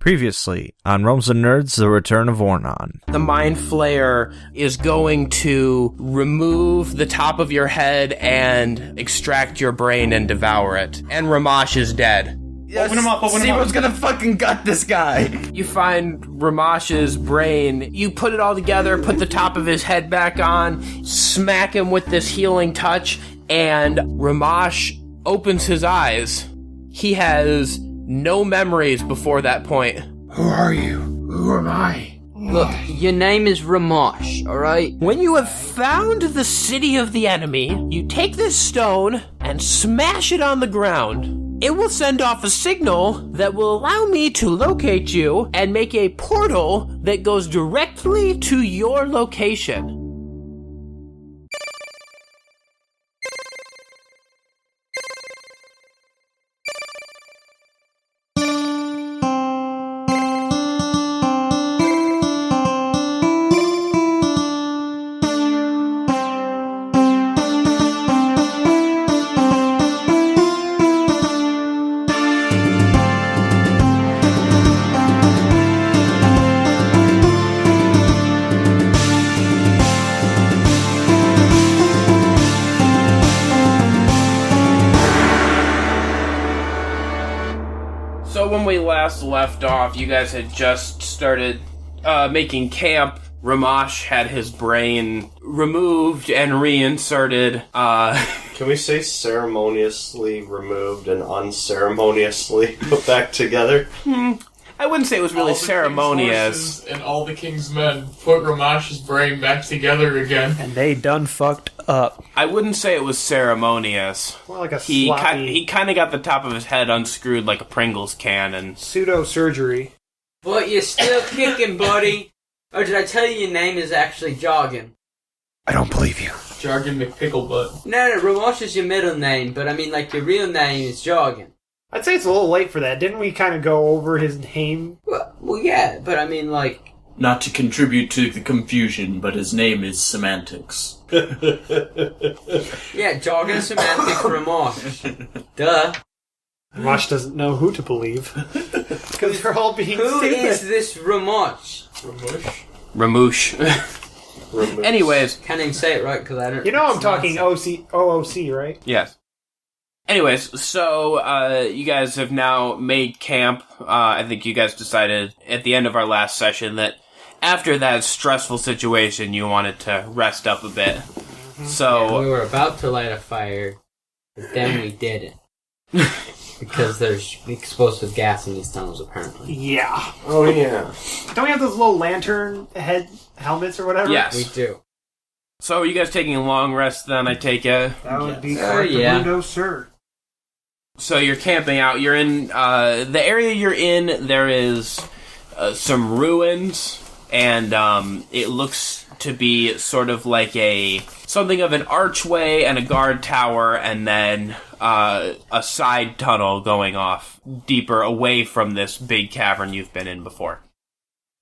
Previously on Realms and Nerds, The Return of Ornon. The Mind Flayer is going to remove the top of your head and extract your brain and devour it. And Rhomash is dead. Yes, open him up, Seebo's gonna fucking gut this guy. You find Rhomash's brain, you put it all together, put the top of his head back on, smack him with this healing touch, and Rhomash opens his eyes. He has no memories before that point. Who are you? Who am I? Look, your name is Rhomash, alright? When you have found the city of the enemy, you take this stone and smash it on the ground. It will send off a signal that will allow me to locate you and make a portal that goes directly to your location. Left off, you guys had just started making camp. Rhomash had his brain removed and reinserted. Can we say ceremoniously removed and unceremoniously put back together? I wouldn't say it was really ceremonious. And all the king's men put Rhomash's brain back together again. And they done fucked up. I wouldn't say it was ceremonious. More like a He sloppy kind of got the top of his head unscrewed like a Pringles can and... pseudo-surgery. But you're still kicking, buddy. Or did I tell you your name is actually Jargon? I don't believe you. Jargon McPicklebutt. No, Rhomash is your middle name, but I mean, like, your real name is Jargon. I'd say it's a little late for that. Didn't we kind of go over his name? Well, yeah, but I mean, like... Not to contribute to the confusion, but his name is Semantics. Yeah, Jargon Semantics Rhomash. Duh. Rhomash doesn't know who to believe. Because they're all being Who stupid. is this Rhomash? Rhomash. Anyways. Can't even say it right because I don't... You know I'm talking OOC, right? Yes. Anyways, so you guys have now made camp. I think you guys decided at the end of our last session that after that stressful situation, you wanted to rest up a bit. Mm-hmm. So yeah, we were about to light a fire, but then we didn't. Because there's explosive gas in these tunnels, apparently. Yeah. Oh, yeah. Don't we have those little lantern head helmets or whatever? Yes. We do. So are you guys taking a long rest then, I take it? That would be yeah. Window, sir. So you're camping out. You're in the area you're in. There is some ruins, and it looks to be sort of like something of an archway and a guard tower, and then a side tunnel going off deeper away from this big cavern you've been in before.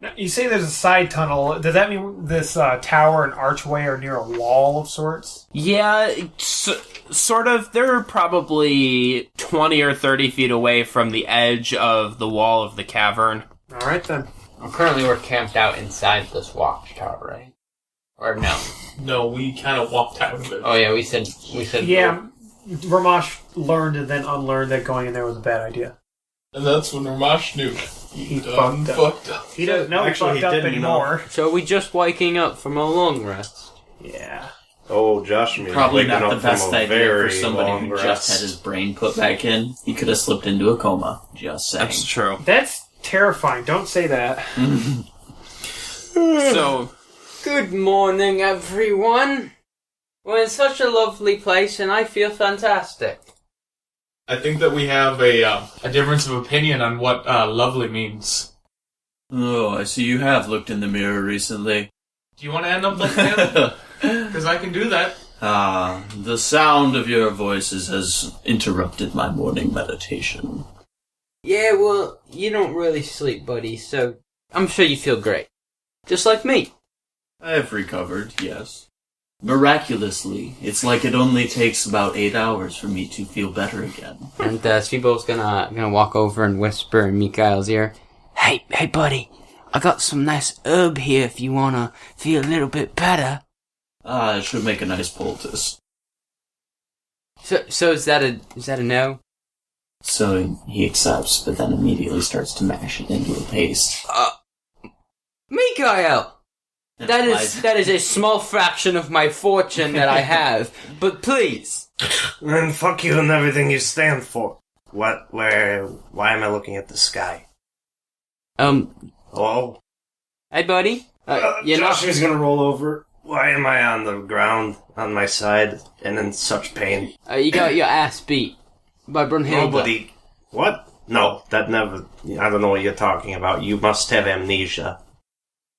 Now, you say there's a side tunnel. Does that mean this tower and archway are near a wall of sorts? Yeah, sort of. They're probably 20 or 30 feet away from the edge of the wall of the cavern. All right, then. Well, currently we're camped out inside this watchtower, right? Or no? No, we kind of walked out of it. Oh yeah, we said. Yeah, Rhomash learned and then unlearned that going in there was a bad idea. And that's when Rhomash knew. He fucked up. He doesn't know he fucked up anymore. So are we just waking up from a long rest? Yeah. Oh, Joshamee. Probably not the best idea for somebody who rest. just had his brain put back in. He could have slipped into a coma. Just saying. That's true. That's terrifying. Don't say that. So, Good morning, everyone. We're in such a lovely place, and I feel fantastic. I think that we have a difference of opinion on what lovely means. Oh, I see you have looked in the mirror recently. Do you want to end up like him? Because I can do that. The sound of your voices has interrupted my morning meditation. Yeah, well, you don't really sleep, buddy, so I'm sure you feel great. Just like me. I've recovered, yes. Miraculously, it's like it only takes about 8 hours for me to feel better again. And Seebo's gonna walk over and whisper in Mikhail's ear, Hey, buddy. I got some nice herb here if you wanna feel a little bit better. It should make a nice poultice. So is that a no? So he accepts, but then immediately starts to mash it into a paste. Mikael! That is a small fraction of my fortune that I have, but please. Then fuck you and everything you stand for. What, where, why am I looking at the sky? Hello? Hey, buddy. You're not... Joshamee's gonna roll over. Why am I on the ground, on my side, and in such pain? You got your ass beat by Brunhilde. Nobody... What? No, that never... I don't know what you're talking about. You must have amnesia.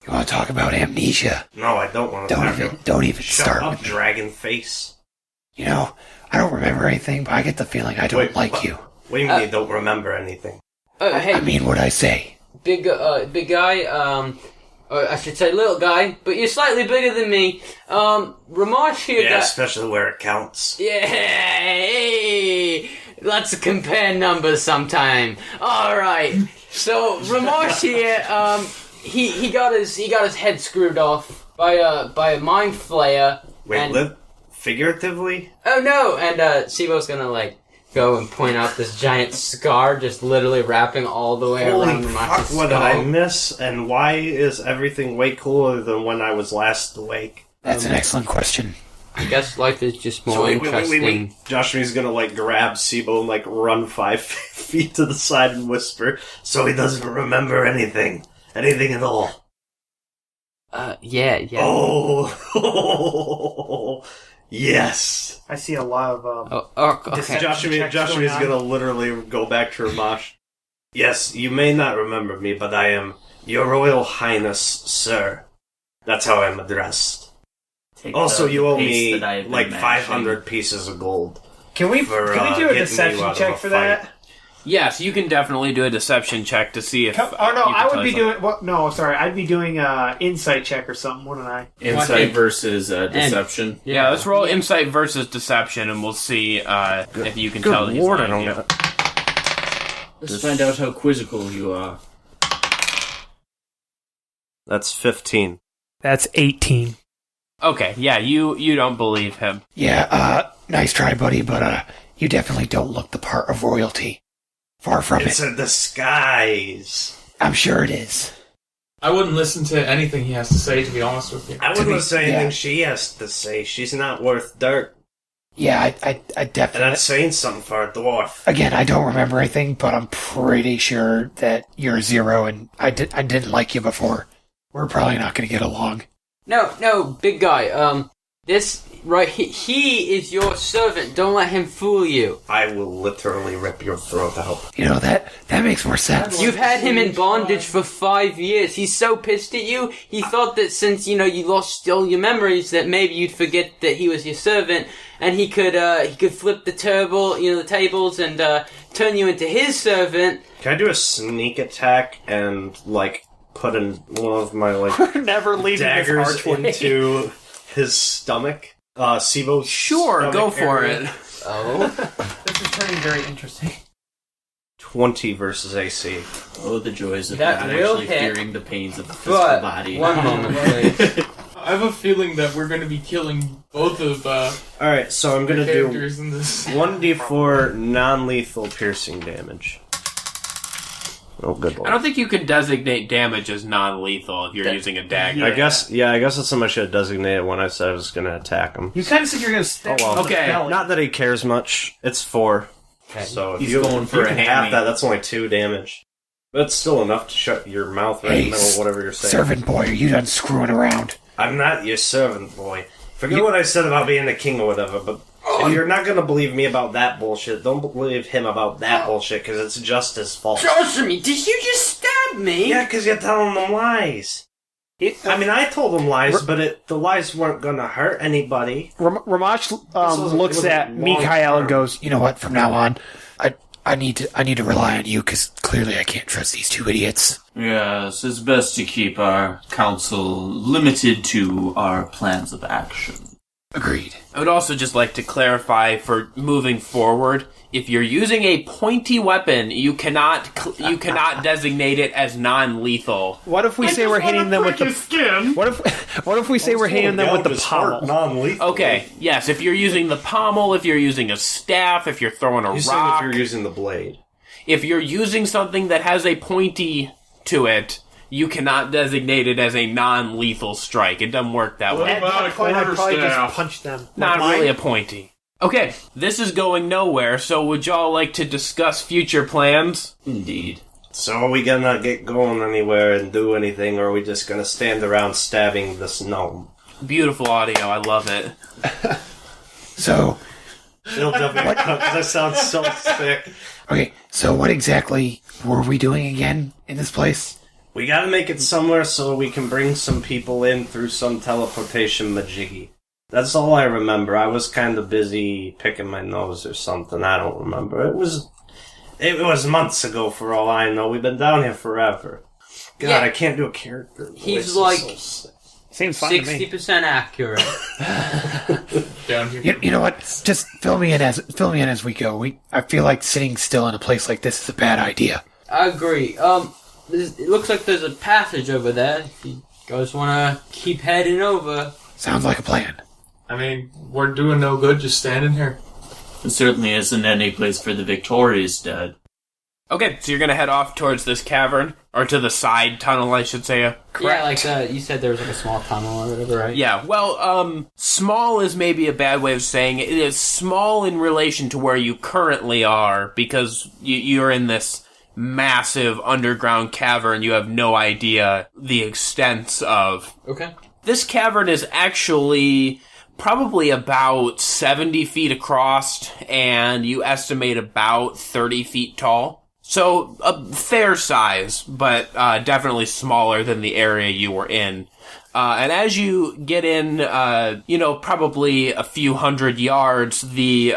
You want to talk about amnesia? No, I don't want to Don't even Shut start up, with me. dragon face. You know, I don't remember anything, but I get the feeling I don't like you. What do you mean you don't remember anything? Hey, I mean what I say. big guy, or I should say little guy, but you're slightly bigger than me. Rhomash here Yeah, especially where it counts. Yeah, hey, let's compare numbers sometime. Alright, so Rhomash here, he got his head screwed off by a mind flayer. Wait, figuratively? Oh no, and Seebo's gonna go and point out this giant scar just literally wrapping all the way around Holy Rhomash's fuck, skull. what did I miss? And why is everything way cooler than when I was last awake? That's an excellent question. I guess life is just more Wait. interesting. Joshamee's gonna grab Seebo and run 5 feet to the side and whisper, so he doesn't remember anything. Anything at all. Yeah. Oh, yes. I see a lot of Okay. Joshamee's gonna literally go back to Rhomash. Yes, you may not remember me, but I am Your Royal Highness, sir. That's how I'm addressed. Also, you owe me 500 pieces of gold. Can we do a deception check for that? Yes, you can definitely do a deception check to see if. I'd be doing insight check or something, wouldn't I? Insight versus deception. Yeah, let's roll insight versus deception, and we'll see if you can tell. Good lord, I don't know. know. Let's find out how quizzical you are. That's 15. That's 18. Okay, yeah, you don't believe him. Yeah, nice try, buddy, but you definitely don't look the part of royalty. Far from It's it. a disguise. I'm sure it is. I wouldn't listen to anything he has to say, to be honest with you. I wouldn't say anything yeah. she has to say. She's not worth dirt. Yeah, I And definitely... that's saying something for a dwarf. Again, I don't remember anything, but I'm pretty sure that you're Zero, and I didn't like you before. We're probably not going to get along. No, big guy. This right, he is your servant. Don't let him fool you. I will literally rip your throat out. You know, that makes more sense. You've had him in bondage for 5 years. He's so pissed at you. He thought that since you lost all your memories, that maybe you'd forget that he was your servant, and he could flip the tables and turn you into his servant. Can I do a sneak attack and put in one of my Never leaving daggers this archway. into his stomach? Seebo's Sure, stomach go for area. it. Oh. This is turning very interesting. 20 versus AC. Oh, the joys of That not will actually hit. fearing the pains of the physical But body. one moment, please. I have a feeling that we're going to be killing both of Alright, so I'm the gonna do characters in this. 1d4 non-lethal piercing damage. Oh, good I lord. don't think you can designate damage as non-lethal if you're using a dagger. I guess that's something I should have designated when I said I was gonna attack him. You kind of said you're going to stab him in the Okay, belly. Not that he cares much. It's 4. Okay. So if He's you going for you a can hammy. half that, that's only 2 damage. But it's still enough to shut your mouth right in the middle of whatever you're saying. Servant boy, are you done screwing around? I'm not your servant, boy. Forget what I said about being the king or whatever, but if you're not gonna believe me about that bullshit, don't believe him about that bullshit, because it's just his fault. Joshamee, did you just stab me? Yeah, because you're telling them lies. I told them lies, but the lies weren't gonna hurt anybody. Rhomash looks it at was Mikael and goes, You know what? From now on, I need to rely on you because clearly I can't trust these 2 idiots. Yes, it's best to keep our counsel limited to our plans of action. Agreed. I would also just like to clarify for moving forward, if you're using a pointy weapon, you cannot designate it as non-lethal. What if we say we're hitting them with the skin? What if we say we're hitting them with the pommel? Non-lethal. Okay, yes, if you're using the pommel, if you're using a staff, if you're throwing a You're saying rock, if you're using the blade. if you're using something that has a pointy to it, you cannot designate it as a non-lethal strike. It doesn't work that way. At that point, I'd probably just punch them. Not really a pointy. Okay, this is going nowhere, so would y'all like to discuss future plans? Indeed. So are we gonna get going anywhere and do anything, or are we just gonna stand around stabbing this gnome? Beautiful audio, I love it. So, It'll definitely cut, 'cause that sounds so sick. okay, so what exactly were we doing again in this place? We gotta make it somewhere so we can bring some people in through some teleportation majiggy. That's all I remember. I was kind of busy picking my nose or something. I don't remember. It was months ago for all I know. We've been down here forever. God, Yeah. I can't do a character. He's voice. like- It's so sick. Seems fine to me. 60% accurate. Down here. You know what? Just fill me in as we go. I feel like sitting still in a place like this is a bad idea. I agree. It looks like there's a passage over there. If you guys want to keep heading over. Sounds like a plan. I mean, we're doing no good just standing here. It certainly isn't any place for the victorious dead. Okay, so you're gonna head off towards this cavern, or to the side tunnel, I should say. Yeah, like you said there was like a small tunnel or whatever, right? Yeah, well, small is maybe a bad way of saying it. It is small in relation to where you currently are, because you're in this massive underground cavern you have no idea the extents of. Okay. This cavern is actually probably about 70 feet across, and you estimate about 30 feet tall. So, a fair size, but definitely smaller than the area you were in. And as you get in, probably a few hundred yards, the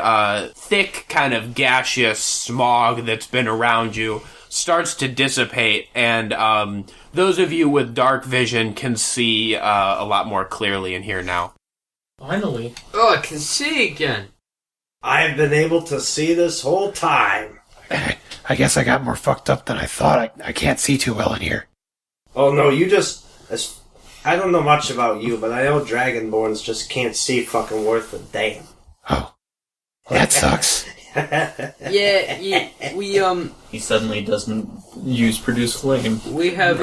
thick, kind of gaseous smog that's been around you starts to dissipate, and those of you with dark vision can see a lot more clearly in here now. Finally. Oh, I can see again. I've been able to see this whole time. I guess I got more fucked up than I thought. I can't see too well in here. Oh no, I don't know much about you, but I know Dragonborns just can't see fucking worth a damn. Oh, that sucks. Yeah, we He suddenly doesn't use produce flame. we have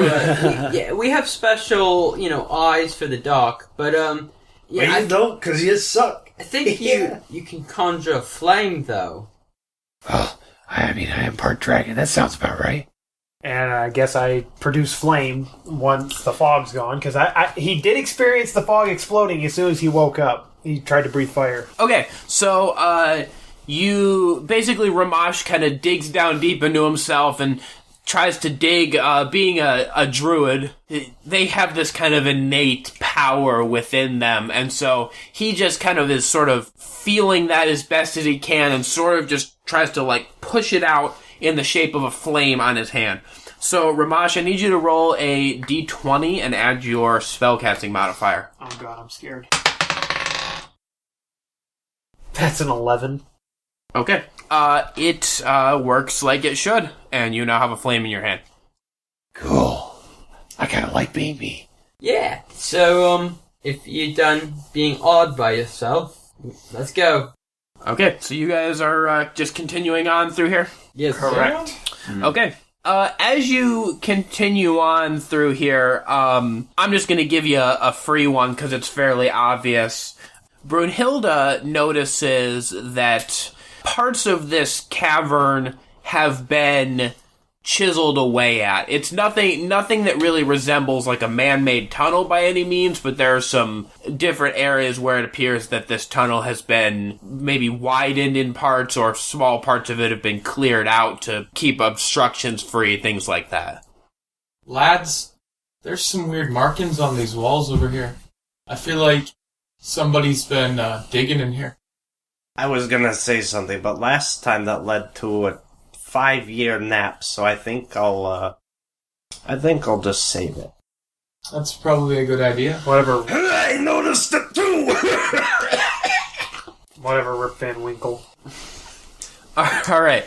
we have special eyes for the dark, but yeah, Well, you don't, because you suck. I think Yeah. you can conjure a flame though. Well, I mean, I am part dragon. That sounds about right. And I guess I produce flame once the fog's gone, because he did experience the fog exploding as soon as he woke up. He tried to breathe fire. Okay, so, Rhomash kind of digs down deep into himself and tries to dig, being a druid, they have this kind of innate power within them, and so he just kind of is sort of feeling that as best as he can and sort of just tries to, push it out in the shape of a flame on his hand. So, Rhomash, I need you to roll a d20 and add your spellcasting modifier. Oh god, I'm scared. That's an 11. Okay. It works like it should, and you now have a flame in your hand. Cool. I kind of like being me. Yeah. So if you're done being awed by yourself, let's go. Okay, so you guys are just continuing on through here? Yes. Correct. Okay. As you continue on through here, I'm just going to give you a free one because it's fairly obvious. Brunhilde notices that parts of this cavern have been chiseled away at. It's nothing that really resembles like a man-made tunnel by any means, but there are some different areas where it appears that this tunnel has been maybe widened in parts, or small parts of it have been cleared out to keep obstructions free, things like that. Lads, there's some weird markings on these walls over here. I feel like somebody's been digging in here. I was gonna say something, but last time that led to a 5-year nap, so I think I'll just save it. That's probably a good idea. Whatever. I noticed it too! Whatever, Rip Van Winkle. All right.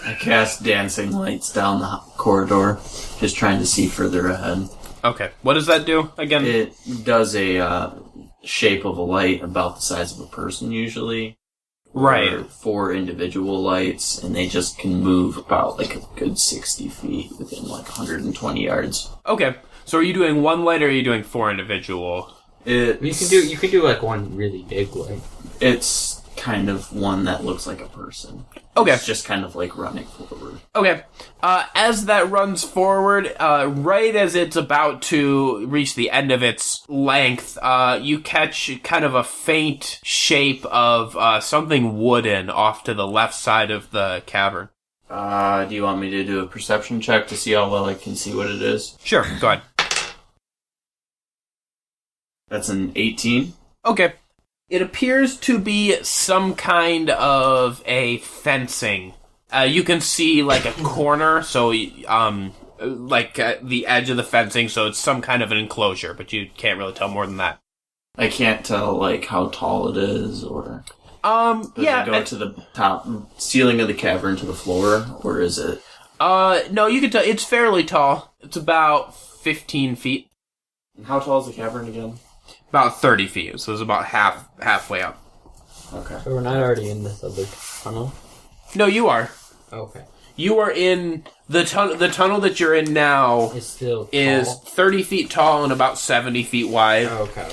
I cast dancing lights down the corridor, just trying to see further ahead. Okay. What does that do again? It does a shape of a light about the size of a person, usually. Right. Or 4 individual lights, and they just can move about like a good 60 feet within like 120 yards. Okay. So are you doing one light or are you doing 4 individual? You can do like one really big light. It's kind of one that looks like a person. Okay. It's just kind of like running forward. Okay. As that runs forward, right as it's about to reach the end of its length, you catch kind of a faint shape of something wooden off to the left side of the cavern. Do you want me to do a perception check to see how well I can see what it is? Sure, go ahead. That's an 18. Okay. It appears to be some kind of a fencing. You can see like a corner, so the edge of the fencing, so it's some kind of an enclosure, but you can't really tell more than that. I can't tell like how tall it is, or Does it go to the top ceiling of the cavern to the floor, or is it? No, you can tell it's fairly tall. It's about 15 feet. How tall is the cavern again? About 30 feet, so it's about halfway up. Okay. So we're not already in this other tunnel? No, you are. Okay. You are in the tunnel. The tunnel that you're in now It's still tall? is 30 feet tall and about 70 feet wide. Okay.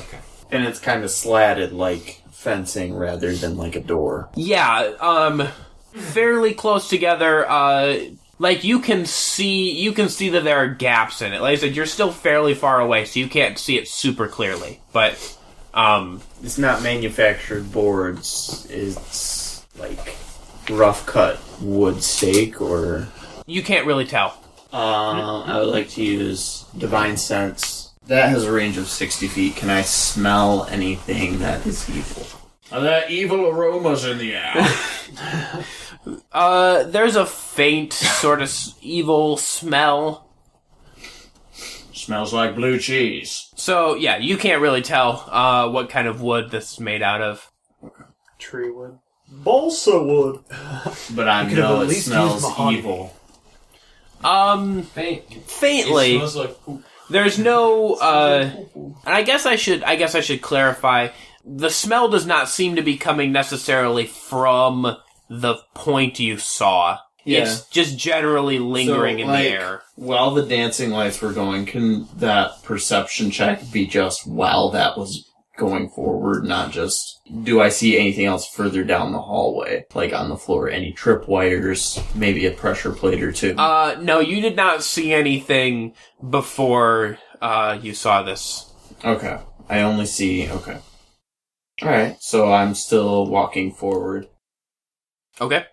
And it's kind of slatted like fencing rather than like a door. Yeah, fairly close together. Like you can see that there are gaps in it. Like I said, you're still fairly far away, so you can't see it super clearly. But It's not manufactured boards. It's like rough cut wood stake, or you can't really tell. I would like to use Divine Sense. That has a range of 60 feet. Can I smell anything that is evil? Are there evil aromas in the air? There's a faint sort of evil smell. Smells like blue cheese. So yeah, you can't really tell what kind of wood this is made out of. Tree wood. Balsa wood. But I could have know at it least smells used mahogany. evil. Faintly. It smells like poop. There's no, and I guess I should clarify. The smell does not seem to be coming necessarily from the point you saw. Yeah. It's just generally lingering in the like, air. While the dancing lights were going, can that perception check be just while that was going forward, not just, do I see anything else further down the hallway? Like on the floor, any tripwires, maybe a pressure plate or two? No, you did not see anything before, you saw this. Okay. I only see, okay. Alright, so I'm still walking forward. Okay.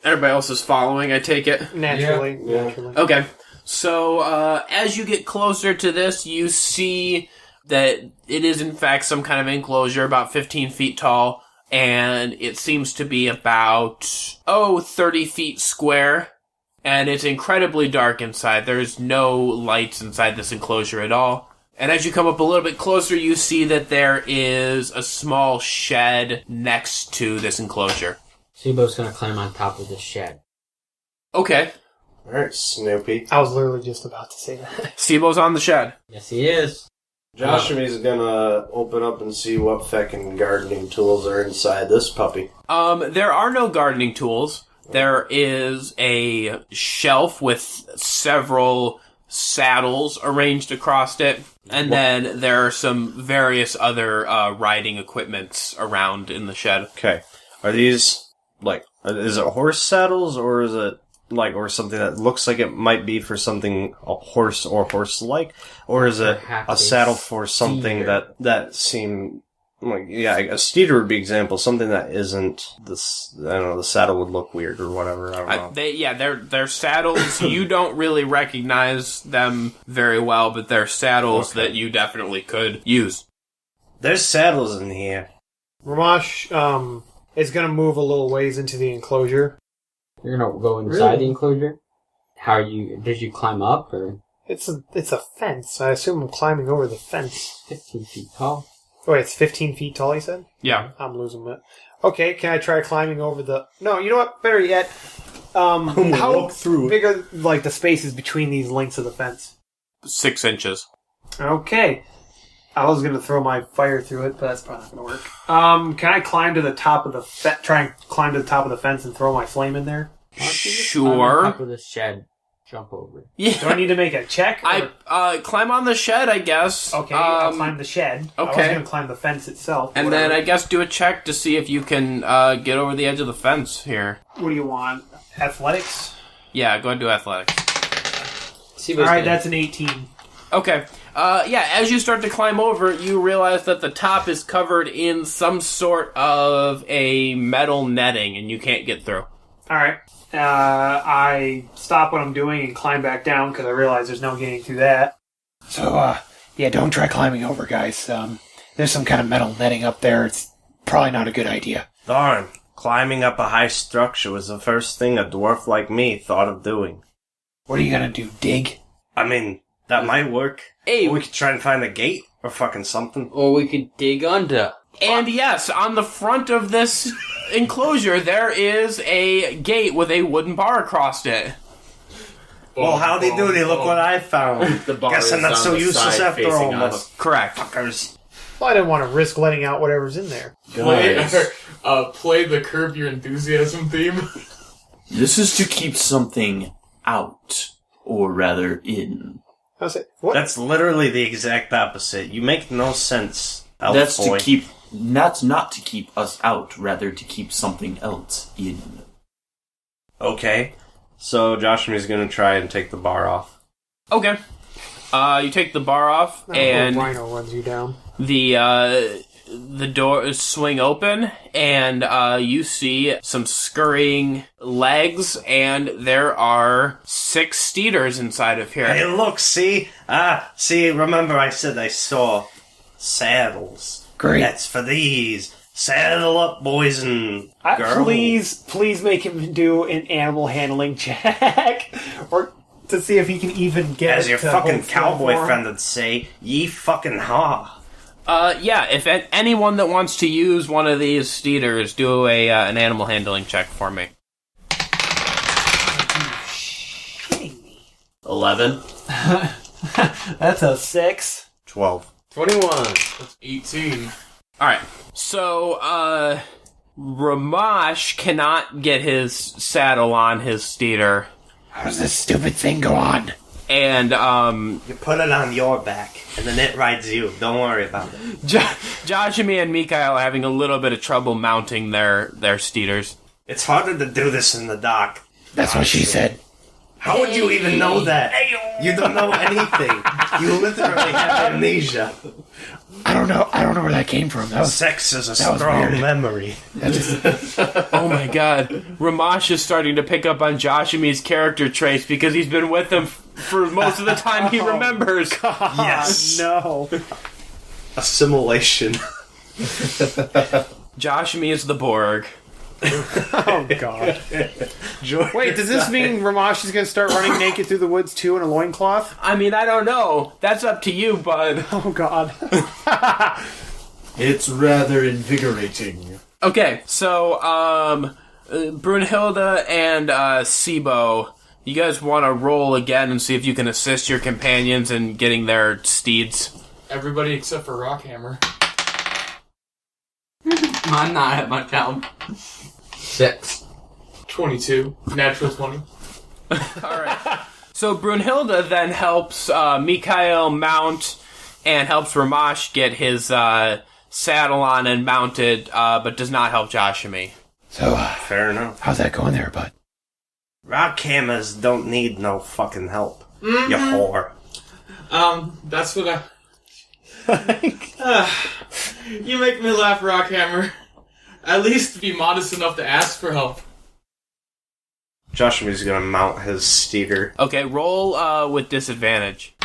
Everybody else is following, I take it? Naturally. Yeah. Naturally. Okay. So, as you get closer to this, you see that it is in fact some kind of enclosure about 15 feet tall, and it seems to be about, 30 feet square, and it's incredibly dark inside. There's no lights inside this enclosure at all. And as you come up a little bit closer, you see that there is a small shed next to this enclosure. Seebo's gonna climb on top of the shed. Okay. Alright, Snoopy. I was literally just about to say that. Seebo's on the shed. Yes, he is. Joshamee's gonna open up and see what feckin' gardening tools are inside this puppy. There are no gardening tools. There is a shelf with several saddles arranged across it, and then there are some various other riding equipments around in the shed. Okay. Are these, is it horse saddles, or is it, or something that looks like it might be for something a horse or horse-like? Or is it Perhaps a a saddle for something steeder. that seem, a steeder would be example, something that isn't this, I don't know, the saddle would look weird or whatever, I don't know. They're saddles. You don't really recognize them very well, but they're saddles that you definitely could use. There's saddles in here. Rhomash is going to move a little ways into the enclosure. You're gonna go inside the enclosure? Did you climb up, or? It's a fence. I assume I'm climbing over the fence. 15 feet tall. Wait, it's 15 feet tall, you said? Yeah. I'm losing it. Okay, can I try climbing over the... No, you know what? Better yet. How walk through it. big are, like, the spaces between these lengths of the fence? 6 inches. Okay. I was going to throw my fire through it, but that's probably not going to work. Can I climb to the top of the try and climb to the top of the fence and throw my flame in there? On Sure. top of the shed. Jump over it. Yeah. Do I need to make a check? Or... I climb on the shed, I guess. Okay, I'll climb the shed. I was okay. going to climb the fence itself. And whatever. then I guess do a check to see if you can get over the edge of the fence here. What do you want? Athletics? Yeah, go ahead and do athletics. Alright, that's an 18. Okay. Yeah, as you start to climb over, you realize that the top is covered in some sort of a metal netting, and you can't get through. Alright. I stop what I'm doing and climb back down because I realize there's no getting through that. So, yeah, don't try climbing over, guys. There's some kind of metal netting up there. It's probably not a good idea. Darn. Climbing up a high structure was the first thing a dwarf like me thought of doing. What are you gonna do, dig? I mean, that might work. Hey, Or we could try and find a gate or fucking something. Or we could dig under. and yes, on the front of this enclosure, there is a gate with a wooden bar across it. Well, howdy doody, look what I found. The bar Guess I'm is not on so the useless side after all, facing us. Correct. motherfuckers. Well, I didn't want to risk letting out whatever's in there. Play the Curb Your Enthusiasm theme. This is to keep something out, or rather in. How's it? What? That's literally the exact opposite. You make no sense, elf That's boy. to keep. That's not to keep us out, rather to keep something else in. Okay. So Joshamee's gonna try and take the bar off. Okay. You take the bar off, and Rhino runs you down. the doors swing open, and you see some scurrying legs, and there are 6 steeders inside of here. Hey, look, see? Remember I said I saw saddles. Great. That's for these. Saddle up, boys and girls. Please make him do an animal handling check, or to see if he can even get. As it your to fucking hold still cowboy for him. friend would say, ye fucking ha. Yeah, if anyone that wants to use one of these steeders, do an animal handling check for me. 11. That's a 6. 12. 21. That's 18. Alright, so, Rhomash cannot get his saddle on his steeder, How does this stupid thing go on? and, You put it on your back, and then it rides you. Don't worry about it. Joshamee and Mikael are having a little bit of trouble mounting their steeders. It's harder to do this in the dock. That's what she said. How would you even know that? You don't know anything. You literally have amnesia. I don't know where that came from. That was Sex is a That was strong weird. memory. Oh my god. Rhomash is starting to pick up on Joshamee's character traits because he's been with them for most of the time he remembers. Yes. No. Assimilation. Joshamee is the Borg. Oh God. Wait, does this mean Rhomash is going to start running naked through the woods too in a loincloth? I mean, I don't know. That's up to you, bud. Oh God. It's rather invigorating. Okay, so, Brunhilde and, Seebo, you guys want to roll again and see if you can assist your companions in getting their steeds? Everybody except for Rockhammer. I'm not at much help. 6. 22. Natural 20. Alright. So Brunhilde then helps Mikael mount and helps Rhomash get his saddle on and mounted, but does not help Joshamee. So, Fair enough. how's that going there, bud? Rockhammers don't need no fucking help. You whore. That's what you make me laugh, Rockhammer. At least be modest enough to ask for help. Joshamee's gonna mount his steeder. Okay, roll with disadvantage.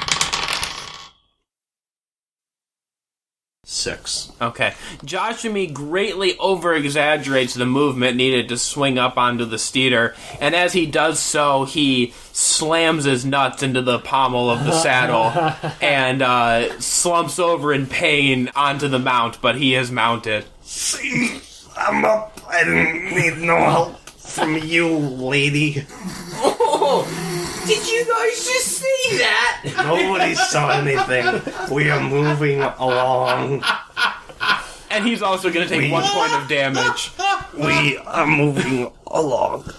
6. Okay. Joshamee greatly over-exaggerates the movement needed to swing up onto the steeder, and as he does so, he slams his nuts into the pommel of the saddle and slumps over in pain onto the mount, but he is mounted. See, I'm up. I didn't need no help from you, lady. Oh, did you guys just see that? Nobody saw anything. We are moving along. And he's also going to take 1 point of damage. We are moving along.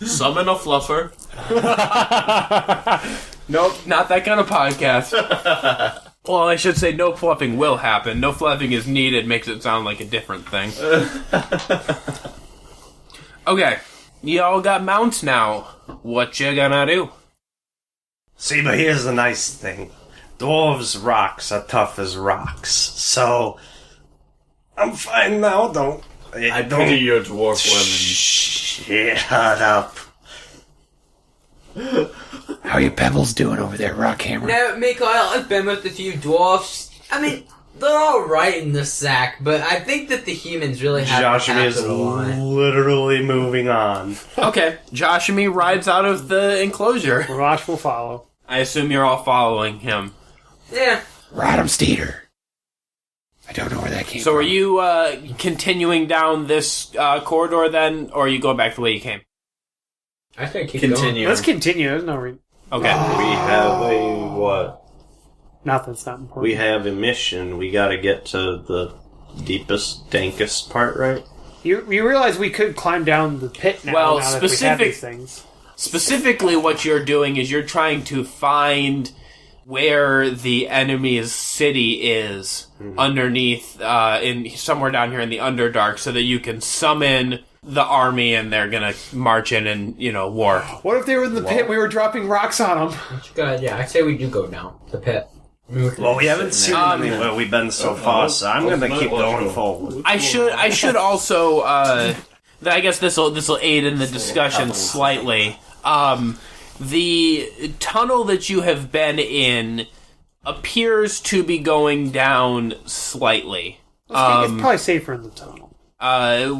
Summon a fluffer. Nope, not that kind of podcast. Well, I should say no fluffing will happen. No fluffing is needed makes it sound like a different thing. Okay, y'all got mounts now. What you gonna do? See, but here's the nice thing. Dwarves' rocks are tough as rocks. So, I'm fine now, I pity your dwarf women. Shut up. How are your pebbles doing over there, Rockhammer? No, Mikhail, I've been with a few dwarfs. I mean, they're alright in the sack, but I think that the humans really have Joshamee is literally moving on. Okay, Joshamee rides out of the enclosure. Rhomash will follow. I assume you're all following him. Yeah. Ride 'em, Steeder. I don't know where that came So from. are you continuing down this corridor then, or are you going back the way you came? I think keep Continue. Let's continue. There's no reason. Okay. We have a, what? Nothing's not important. We have a mission. We gotta get to the deepest, dankest part, right? You realize we could climb down the pit now, Well, now that we have these things. Specifically, what you're doing is you're trying to find where the enemy's city is underneath, in somewhere down here in the Underdark, so that you can summon the army and they're gonna march in and, war. What if they were in the pit and we were dropping rocks on them? Good, yeah, I say we do go down the pit. Well, we haven't seen anywhere we've been so far, so I'm gonna keep going forward. I should also, I guess this'll aid in the discussion slightly. The tunnel that you have been in appears to be going down slightly. It's probably safer in the tunnel.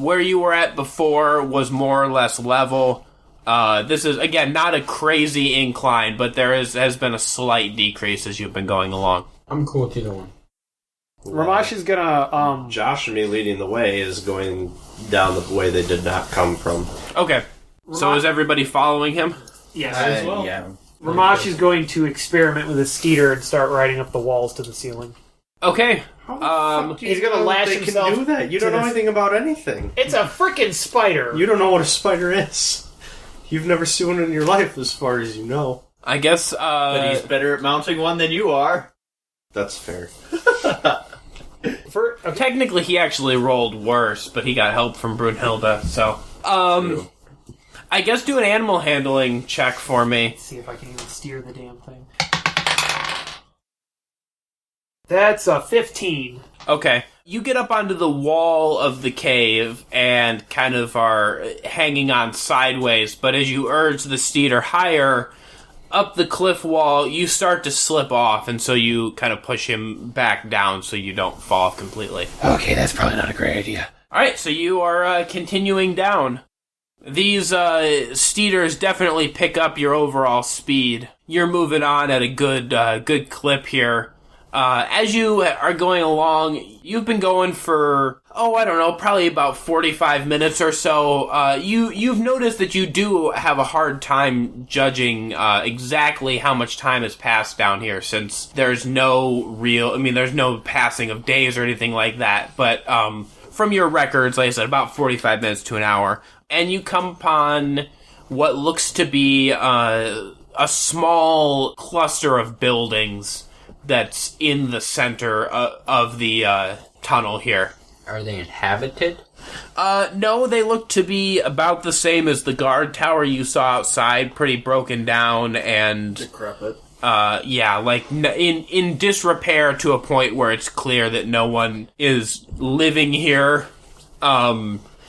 Where you were at before was more or less level. This is, again, not a crazy incline, but there has been a slight decrease as you've been going along. I'm cool with either one. Rhomash is gonna, Joshamee leading the way is going down the way they did not come from. Okay. So is everybody following him? yes, Yeah. Rhomash is going to experiment with his steeder and start riding up the walls to the ceiling. Okay. He's gonna lash They himself. can do that. You don't to know this- anything about anything. It's a freaking spider. You don't know what a spider is. You've never seen one in your life, as far as you know. I guess, But he's better at mounting one than you are. That's fair. technically he actually rolled worse, but he got help from Brunhilde, so. I guess do an animal handling check for me. See if I can even steer the damn thing. That's a 15. Okay. You get up onto the wall of the cave and kind of are hanging on sideways, but as you urge the steeder higher up the cliff wall, you start to slip off, and so you kind of push him back down so you don't fall off completely. Okay, that's probably not a great idea. Alright, so you are continuing down. These steeders definitely pick up your overall speed. You're moving on at a good clip here. As you are going along, you've been going for, probably about 45 minutes or so. You've noticed that you do have a hard time judging exactly how much time has passed down here, since there's no there's no passing of days or anything like that. But from your records, like I said, about 45 minutes to an hour. And you come upon what looks to be a small cluster of buildings that's in the center of the tunnel here. Are they inhabited? No, they look to be about the same as the guard tower you saw outside, pretty broken down and Decrepit. in disrepair to a point where it's clear that no one is living here.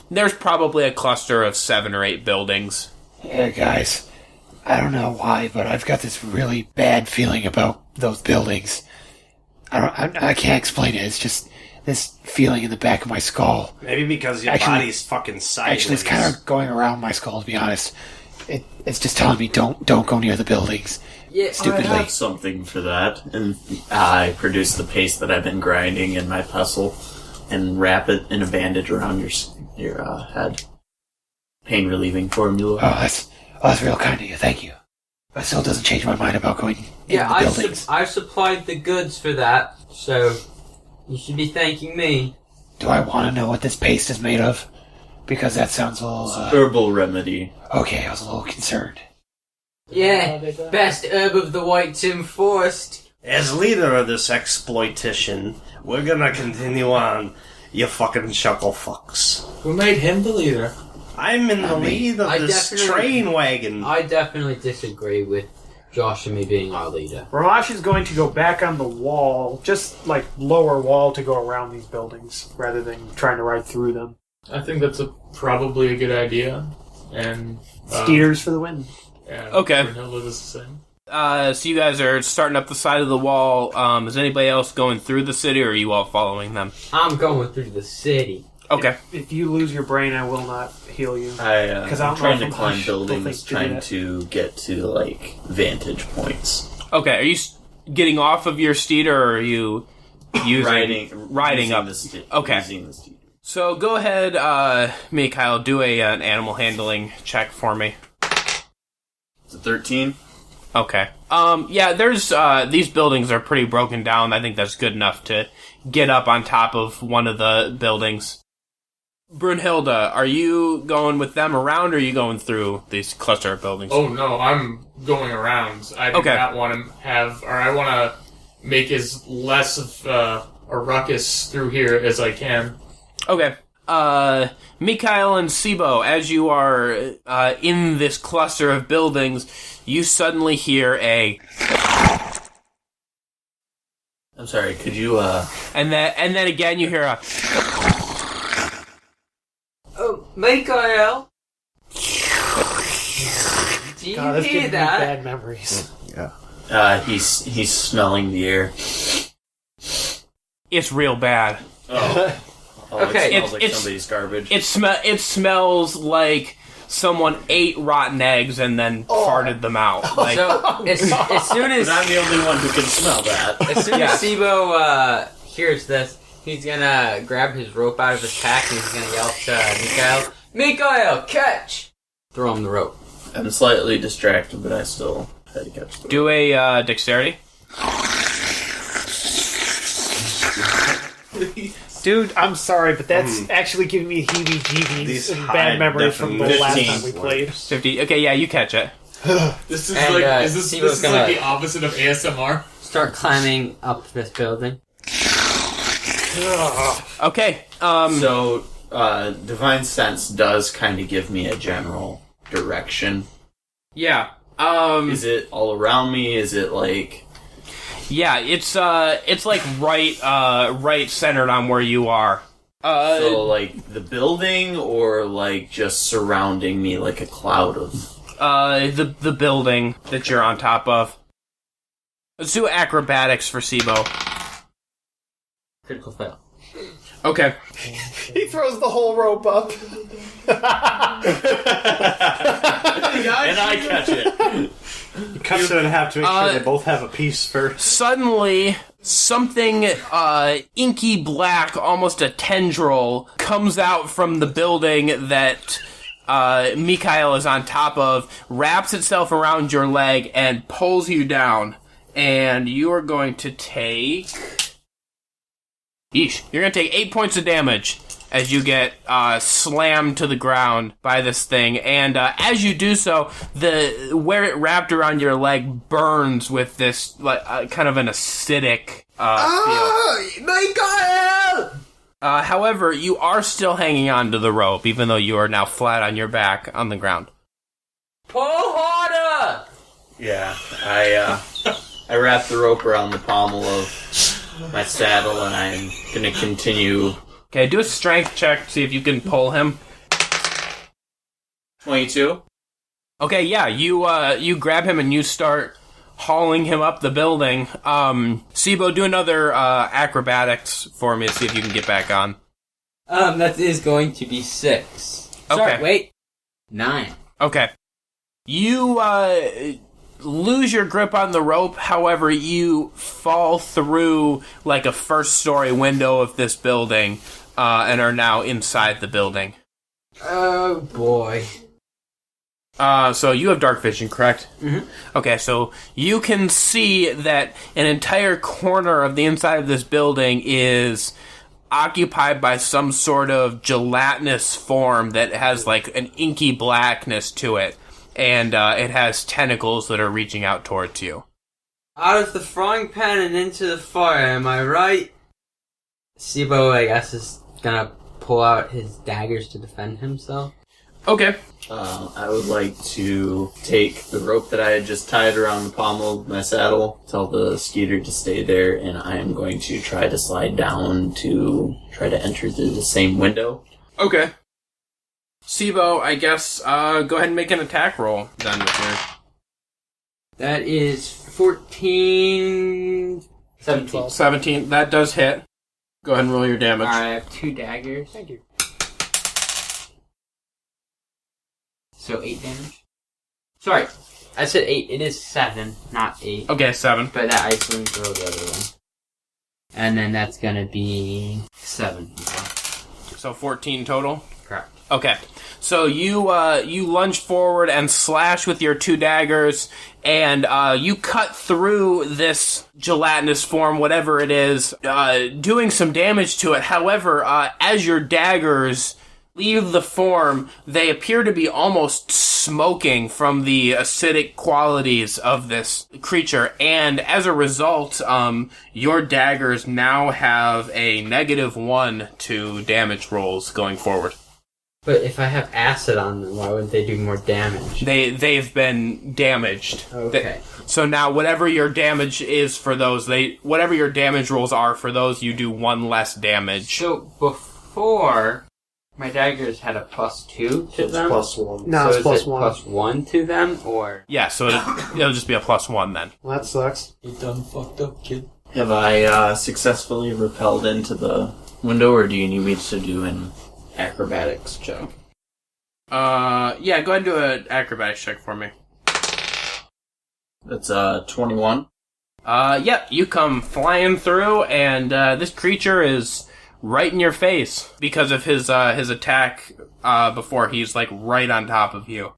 There's probably a cluster of 7 or 8 buildings. Yeah, guys, I don't know why, but I've got this really bad feeling about those buildings. I can't explain it. It's just this feeling in the back of my skull. Maybe because your body's fucking sideways. Actually, it's kind of going around my skull, to be honest. It's just telling me don't go near the buildings. Yeah, Stupidly. I have something for that, and I produce the paste that I've been grinding in my pestle and wrap it in a bandage around your head. Pain relieving formula. That's real kind of you. Thank you. That still doesn't change my mind about going in the buildings. I've supplied the goods for that, so you should be thanking me. Do I want to know what this paste is made of? Because that sounds a little... Herbal remedy. Okay, I was a little concerned. Yeah, best herb of the White Tim Forest. As leader of this exploitation, we're gonna continue on, you fucking chuckle fucks. Who made him the leader? I'm in the lead of this train wagon. I definitely disagree with Joshamee being our leader. Rhomash is going to go back on the wall, just like lower wall to go around these buildings, rather than trying to ride through them. I think that's probably a good idea. And Steers for the win. Yeah, Okay. Brunhilde does the same. So you guys are starting up the side of the wall. Is anybody else going through the city, or are you all following them? I'm going through the city. Okay. If you lose your brain, I will not heal you. I'm trying to climb They'll buildings, think you do trying that. to get to, like, vantage points. Okay. Are you getting off of your steed, or are you riding using up? the steed. Okay. Using the steed. So go ahead, Mikhail, do an animal handling check for me. It's a 13. Okay. Yeah, there's, these buildings are pretty broken down. I think that's good enough to get up on top of one of the buildings. Brunhilde, are you going with them around, or are you going through these cluster of buildings? Oh no, I'm going around. I do not want to have, or I want to make as less of a ruckus through here as I can. Okay. Mikhail and Seebo, as you are in this cluster of buildings, you suddenly hear a... I'm sorry, could you, Oh, And then again you hear a... Oh, Mikhail! Do you God, that's hear giving me that? bad memories. he's smelling the air. It's real bad. Oh, Okay, it smells like it's- somebody's garbage. It smells like someone ate rotten eggs and then farted them out. Like, So, as soon as... But I'm the only one who can smell that. As soon Yeah. as Seebo hears this, he's gonna grab his rope out of his pack and he's gonna yell to Mikhail, Mikhail, catch! Throw him the rope. I'm slightly distracted, but I still had to catch the do a dexterity. Dude, I'm sorry, but that's actually giving me heebie-jeebies These and high bad memories from the last 15 time we played. 50. Okay, yeah, you catch it. This is And, like, is this Seebo's is gonna- like the opposite of ASMR? Start climbing up this building. Okay. So, Divine Sense does kind of give me a general direction. Yeah. Is it all around me? Is it like... Yeah, it's like right centered on where you are. So, like, the building, or, like, just surrounding me like a cloud of... The building that you're on top of. Let's do acrobatics for Seebo. Critical fail. Okay. He throws the whole rope up. And I catch it. He cuts it in half to make sure they both have a piece first. Suddenly, something inky black, almost a tendril, comes out from the building that Mikhail is on top of, wraps itself around your leg, and pulls you down. And you are going to take... Yeesh. You're going to take 8 points of damage as you get slammed to the ground by this thing. And as you do so, where it wrapped around your leg burns with this kind of an acidic feel. Mikhail! However, you are still hanging on to the rope, even though you are now flat on your back on the ground. Pull harder! Yeah, I wrap the rope around the pommel of my saddle, and I'm gonna continue. Okay, do a strength check, see if you can pull him. 22. Okay, yeah, you grab him and you start hauling him up the building. Seebo, do another acrobatics for me to see if you can get back on. That is going to be 6. Okay. Sorry, wait. 9. Okay. You lose your grip on the rope, however, you fall through like a first-story window of this building and are now inside the building. Oh, boy. So you have dark vision, correct? Mm-hmm. Okay, so you can see that an entire corner of the inside of this building is occupied by some sort of gelatinous form that has like an inky blackness to it, and it has tentacles that are reaching out towards you. Out of the frying pan and into the fire, am I right? Seebo, I guess, is gonna pull out his daggers to defend himself. Okay. I would like to take the rope that I had just tied around the pommel of my saddle, tell the skeeter to stay there, and I am going to try to slide down to try to enter through the same window. Okay. Seebo, I guess, go ahead and make an attack roll then with your... That is 14... 17. 17. That does hit. Go ahead and roll your damage. I have 2 daggers. Thank you. So 8 damage? Sorry, I said 8. It is 7, not 8. Okay, 7. But that iceland throw the other one. And then that's gonna be 7. So 14 total? Correct. Okay. So you lunge forward and slash with your 2 daggers, and you cut through this gelatinous form, whatever it is, doing some damage to it. However, as your daggers leave the form, they appear to be almost smoking from the acidic qualities of this creature, and as a result, your daggers now have a -1 to damage rolls going forward. But if I have acid on them, why wouldn't they do more damage? They've been damaged. Okay. So now whatever your damage is for those, whatever your damage rolls are for those, you do 1 less damage. So before, my daggers had a +2 to them? +1. No, So it's is plus it 1. +1 to them, or? Yeah, so it'll just be a +1 then. Well, that sucks. You done fucked up, kid. Have I successfully repelled into the window, or do you need me to do an acrobatics check? Yeah, go ahead and do an acrobatics check for me. That's 21. Yep, you come flying through, and this creature is right in your face because of his attack before. He's like right on top of you.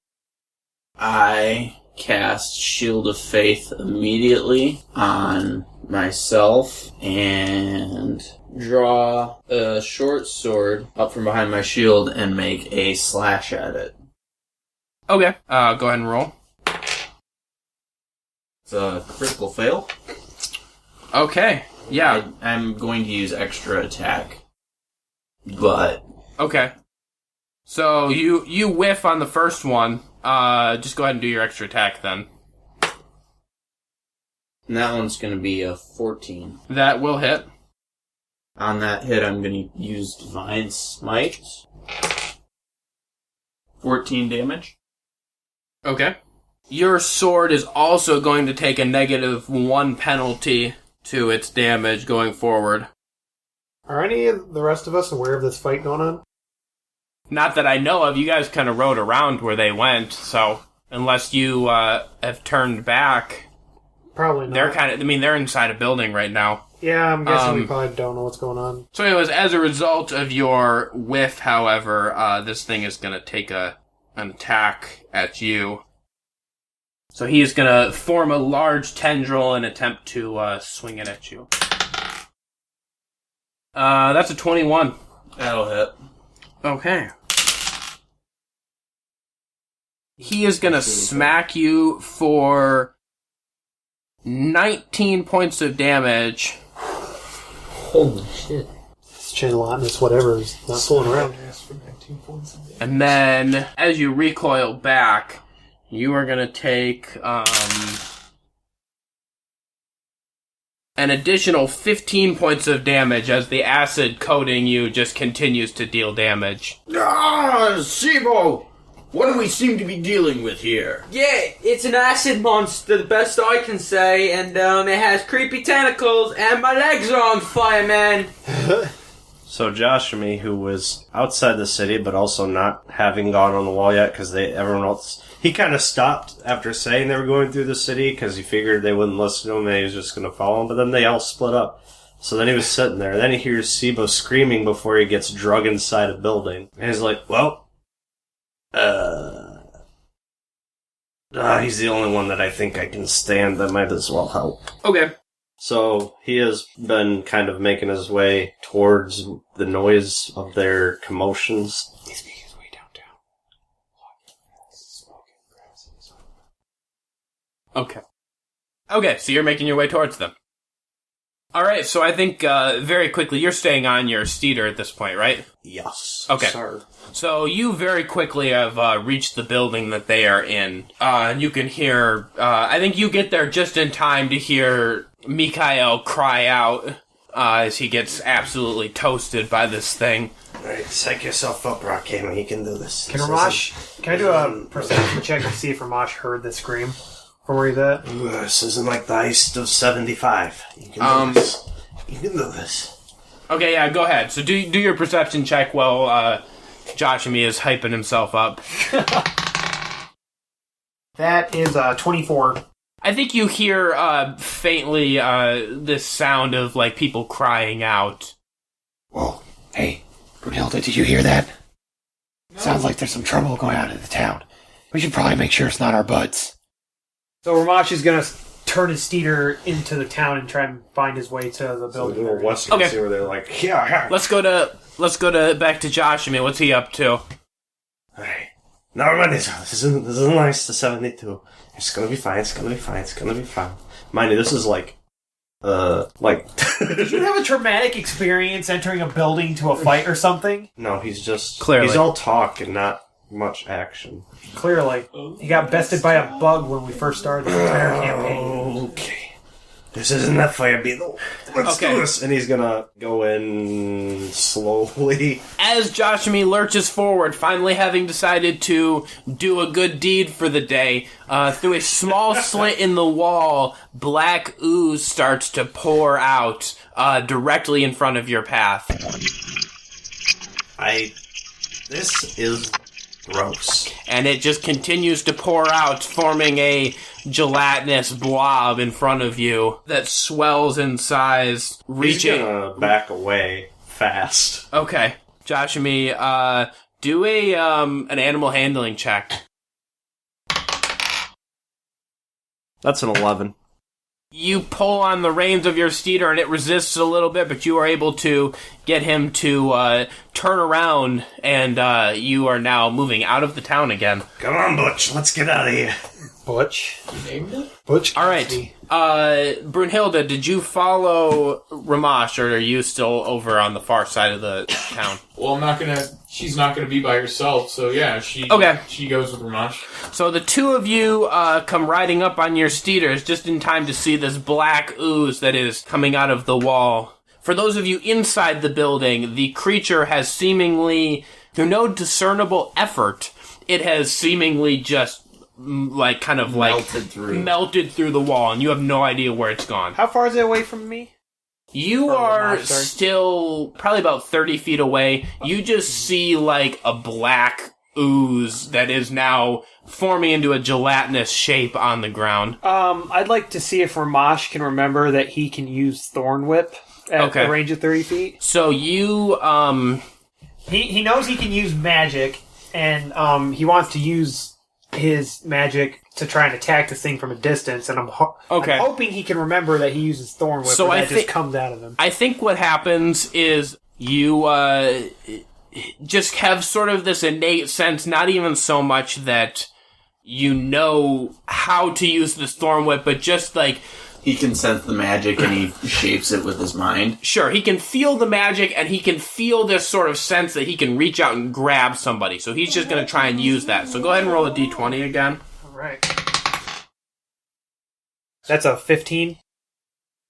I cast Shield of Faith immediately on myself and draw a short sword up from behind my shield and make a slash at it. Okay, go ahead and roll. It's a critical fail. Okay, yeah. I'm going to use extra attack, but Okay. So you whiff on the first one. Just go ahead and do your extra attack then. and that one's going to be a 14. That will hit. On that hit, I'm going to use Divine Smite. 14 damage. Okay. Your sword is also going to take a -1 penalty to its damage going forward. Are any of the rest of us aware of this fight going on? Not that I know of. You guys kind of rode around where they went, so unless you have turned back, Probably not. they're inside a building right now. Yeah, I'm guessing we probably don't know what's going on. So anyways, as a result of your whiff, however, this thing is going to take an attack at you. So he is going to form a large tendril and attempt to swing it at you. That's a 21. That'll hit. Okay. He is going to smack you for 19 points of damage. Holy shit. This gelatinous whatever is not fooling around. And then, as you recoil back, you are going to take an additional 15 points of damage as the acid coating you just continues to deal damage. Ah, Seebo! What do we seem to be dealing with here? Yeah, it's an acid monster, the best I can say, and it has creepy tentacles, and my legs are on fire, man. So Joshamee, who was outside the city, but also not having gone on the wall yet, because everyone else, he kind of stopped after saying they were going through the city, because he figured they wouldn't listen to him, and he was just going to follow him, but then they all split up. So then he was sitting there, and then he hears Seebo screaming before he gets drug inside a building. And he's like, well, he's the only one that I think I can stand that might as well help. Okay. So he has been kind of making his way towards the noise of their commotions. He's making his way downtown. Okay. Okay, so you're making your way towards them. Alright, so I think, very quickly, you're staying on your steeder at this point, right? Yes. Okay. Sir. So you very quickly have reached the building that they are in. And you can hear, I think you get there just in time to hear Mikhail cry out as he gets absolutely toasted by this thing. Alright, psych yourself up, Rockhammer. You can do this. Can I do a perception check to see if Rhomash heard the scream from where he's at? This isn't like the heist of 75. You can do this. You can do this. Okay, yeah, go ahead. So do your perception check while Joshamee is hyping himself up. That is 24. I think you hear faintly this sound of like people crying out. Whoa. Hey, Brunhilde, did you hear that? No. Sounds like there's some trouble going on in the town. We should probably make sure it's not our buds. So Rhomash is going to turn his steeder into the town and try and find his way to the building. So west, okay. See where they're like, yeah. Let's go to back to Joshamee. What's he up to? Alright. Now remind yourself, this isn't nice to 72. It's gonna be fine, it's gonna be fine. Mind you, this is like... Did you have a traumatic experience entering a building to a fight or something? No, he's just... Clearly. He's all talk and not much action. Clearly. He got bested by a bug when we first started the entire campaign. Okay. This isn't that fire beetle. Let's do this. And he's gonna go in slowly. As Joshamee lurches forward, finally having decided to do a good deed for the day, through a small slit in the wall, black ooze starts to pour out directly in front of your path. This is gross. And it just continues to pour out, forming a gelatinous blob in front of you that swells in size, reaching... He's gonna back away fast. Okay. Joshamee, do an animal handling check. That's an 11. You pull on the reins of your steeder and it resists a little bit, but you are able to get him to turn around, and you are now moving out of the town again. Come on, Butch. Let's get out of here. Butch? You named it? Butch? Alright. Brunhilde, did you follow Rhomash, or are you still over on the far side of the town? Well, she's not gonna be by herself, so yeah, she goes with Rhomash. So the two of you come riding up on your steeders just in time to see this black ooze that is coming out of the wall. For those of you inside the building, the creature has seemingly, through no discernible effort, it has seemingly just melted through the wall, and you have no idea where it's gone. How far is it away from me? You are still probably about 30 feet away. You just see like a black ooze that is now forming into a gelatinous shape on the ground. I'd like to see if Rhomash can remember that he can use Thorn Whip at a range of 30 feet. So you, He knows he can use magic, and he wants to use his magic to try and attack this thing from a distance, and I'm hoping he can remember that he uses Thorn Whip, so just comes out of him. I think what happens is you just have sort of this innate sense, not even so much that you know how to use this Thorn Whip, but just like... He can sense the magic and he shapes it with his mind. Sure, he can feel the magic, and he can feel this sort of sense that he can reach out and grab somebody. So he's just going to try and use that. So go ahead and roll a d20 again. All right. That's a 15.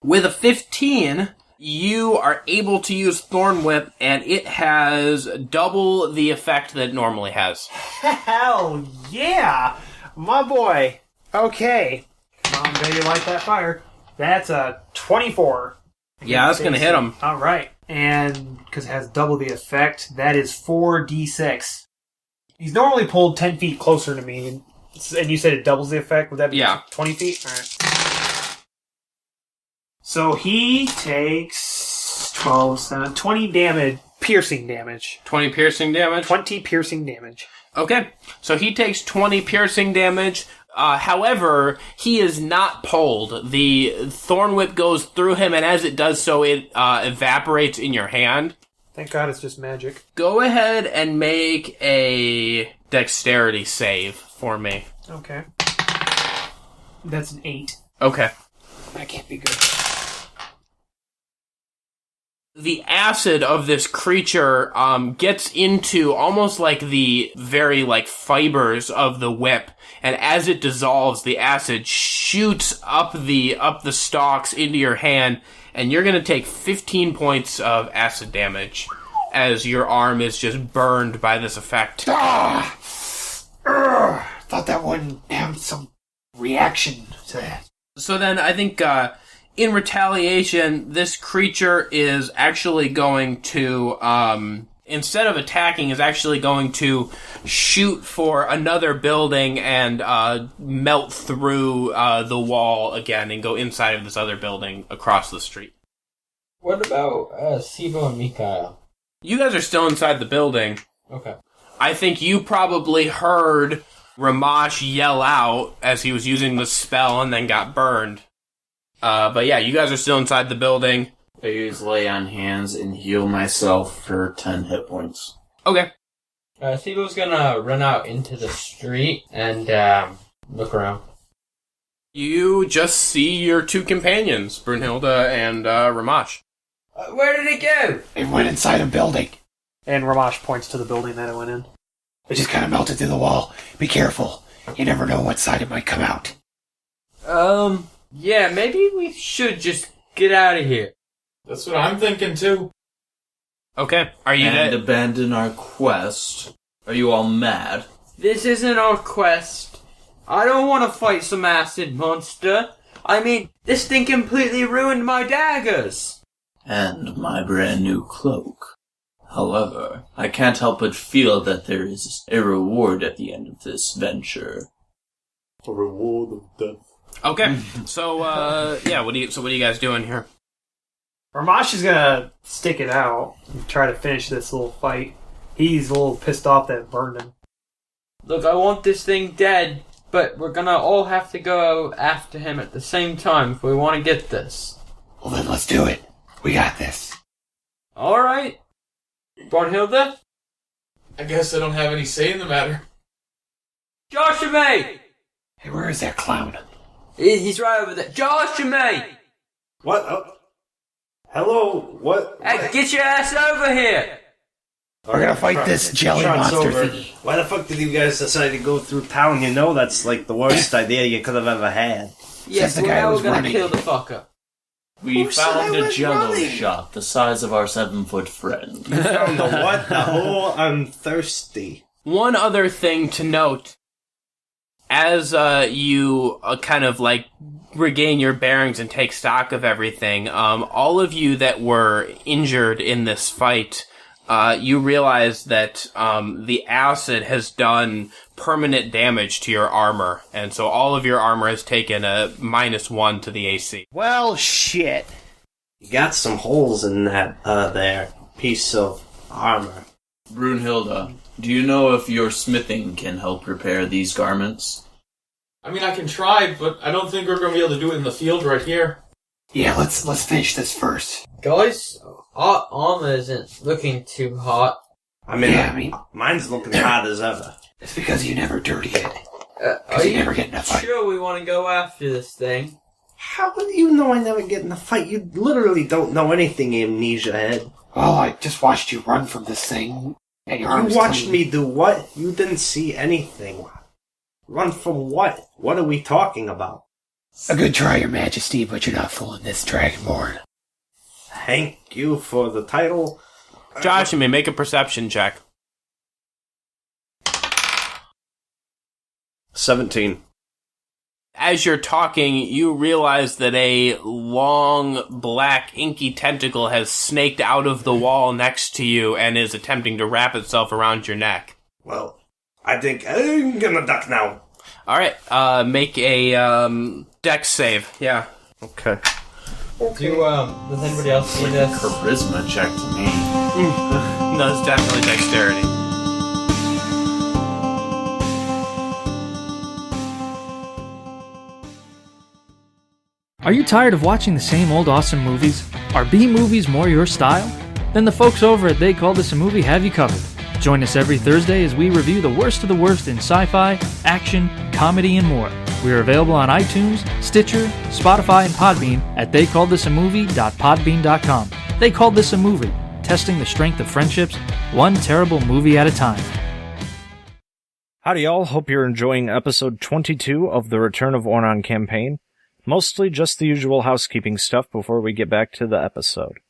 With a 15, you are able to use Thorn Whip, and it has double the effect that it normally has. Hell yeah! My boy. Okay. Come on, baby, light that fire. That's a 24. Yeah, that's going to hit him. All right. And because it has double the effect, that is 4d6. He's normally pulled 10 feet closer to me, and you said it doubles the effect? Would that be 20 feet? All right. So he takes 12, 7, 20 damage, piercing damage. 20 piercing damage? 20 piercing damage. Okay, so he takes 20 piercing damage. However, he is not pulled. The Thorn Whip goes through him, and as it does so, it evaporates in your hand. Thank God it's just magic. Go ahead and make a dexterity save for me. Okay. That's an 8. Okay. That can't be good. The acid of this creature gets into almost like the very fibers of the whip, and as it dissolves, the acid shoots up the stalks into your hand, and you're gonna take 15 points of acid damage as your arm is just burned by this effect. Thought that wouldn't have some reaction to that. So then I think in retaliation, this creature is actually going to, instead of attacking, is actually going to shoot for another building and melt through the wall again and go inside of this other building across the street. What about Seebo and Mikhail? You guys are still inside the building. Okay. I think you probably heard Rhomash yell out as he was using the spell and then got burned. But yeah, you guys are still inside the building. I use lay on hands and heal myself for 10 hit points. Okay. Seebo's gonna run out into the street and look around. You just see your two companions, Brunhilde and Rhomash. Where did it go? It went inside a building. And Rhomash points to the building that it went in. It just kind of melted through the wall. Be careful. You never know what side it might come out. Yeah, maybe we should just get out of here. That's what I'm thinking too. Okay, are you And abandon our quest. Are you all mad? This isn't our quest. I don't want to fight some acid monster. I mean, this thing completely ruined my daggers. And my brand new cloak. However, I can't help but feel that there is a reward at the end of this venture. A reward of death. Okay, so what are you guys doing here? Rhomash is gonna stick it out and try to finish this little fight. He's a little pissed off that it burned him. Look, I want this thing dead, but we're gonna all have to go after him at the same time if we want to get this. Well, then let's do it. We got this. Alright. Brunhilde? I guess I don't have any say in the matter. Joshamee! Hey, where is that clown? He's right over there. Joshamee! What? Oh. Hello? What? Hey, get your ass over here! We're gonna fight this jelly monster thingy. Why the fuck did you guys decide to go through town? You know that's the worst idea you could have ever had. Yes, the guy now was we're gonna running. kill the fucker. We Who said found I a was jello running? shot the size of our 7-foot friend. You found the what? The whole I'm thirsty. One other thing to note, as you kind of regain your bearings and take stock of everything, all of you that were injured in this fight, you realize that the acid has done permanent damage to your armor, and so all of your armor has taken a -1 to the AC. Well, shit. You got some holes in that there piece of armor. Brunhilde, do you know if your smithing can help repair these garments? I mean, I can try, but I don't think we're going to be able to do it in the field right here. Yeah, let's finish this first. Guys, our armor isn't looking too hot. I mean, Yeah, mine's looking hot as ever. It's because you never dirty it. Are Because you you never get in a fight. sure we want to go after this thing? How do you know I never get in a fight? You literally don't know anything, amnesia head. Well, I just watched you run from this thing, and your arms You watched clean. me do what? You didn't see anything. Run from what? What are we talking about? A good try, Your Majesty, but you're not fooling this Dragonborn. thank you for the title. Joshamee, make a perception check. 17. As you're talking, you realize that a long, black, inky tentacle has snaked out of the wall next to you and is attempting to wrap itself around your neck. Well, I think I'm gonna duck now. Alright, make a, dex save. Yeah. Okay. Does anybody else see this? Charisma check to me. No, it's definitely dexterity. Are you tired of watching the same old awesome movies? Are B-movies more your style? Then the folks over at They Call This a Movie have you covered. Join us every Thursday as we review the worst of the worst in sci-fi, action, comedy, and more. We are available on iTunes, Stitcher, Spotify, and Podbean at theycalledthisamovie.podbean.com. They Called This a Movie, testing the strength of friendships, one terrible movie at a time. Howdy y'all, hope you're enjoying episode 22 of the Return of Ornon campaign. Mostly just the usual housekeeping stuff before we get back to the episode.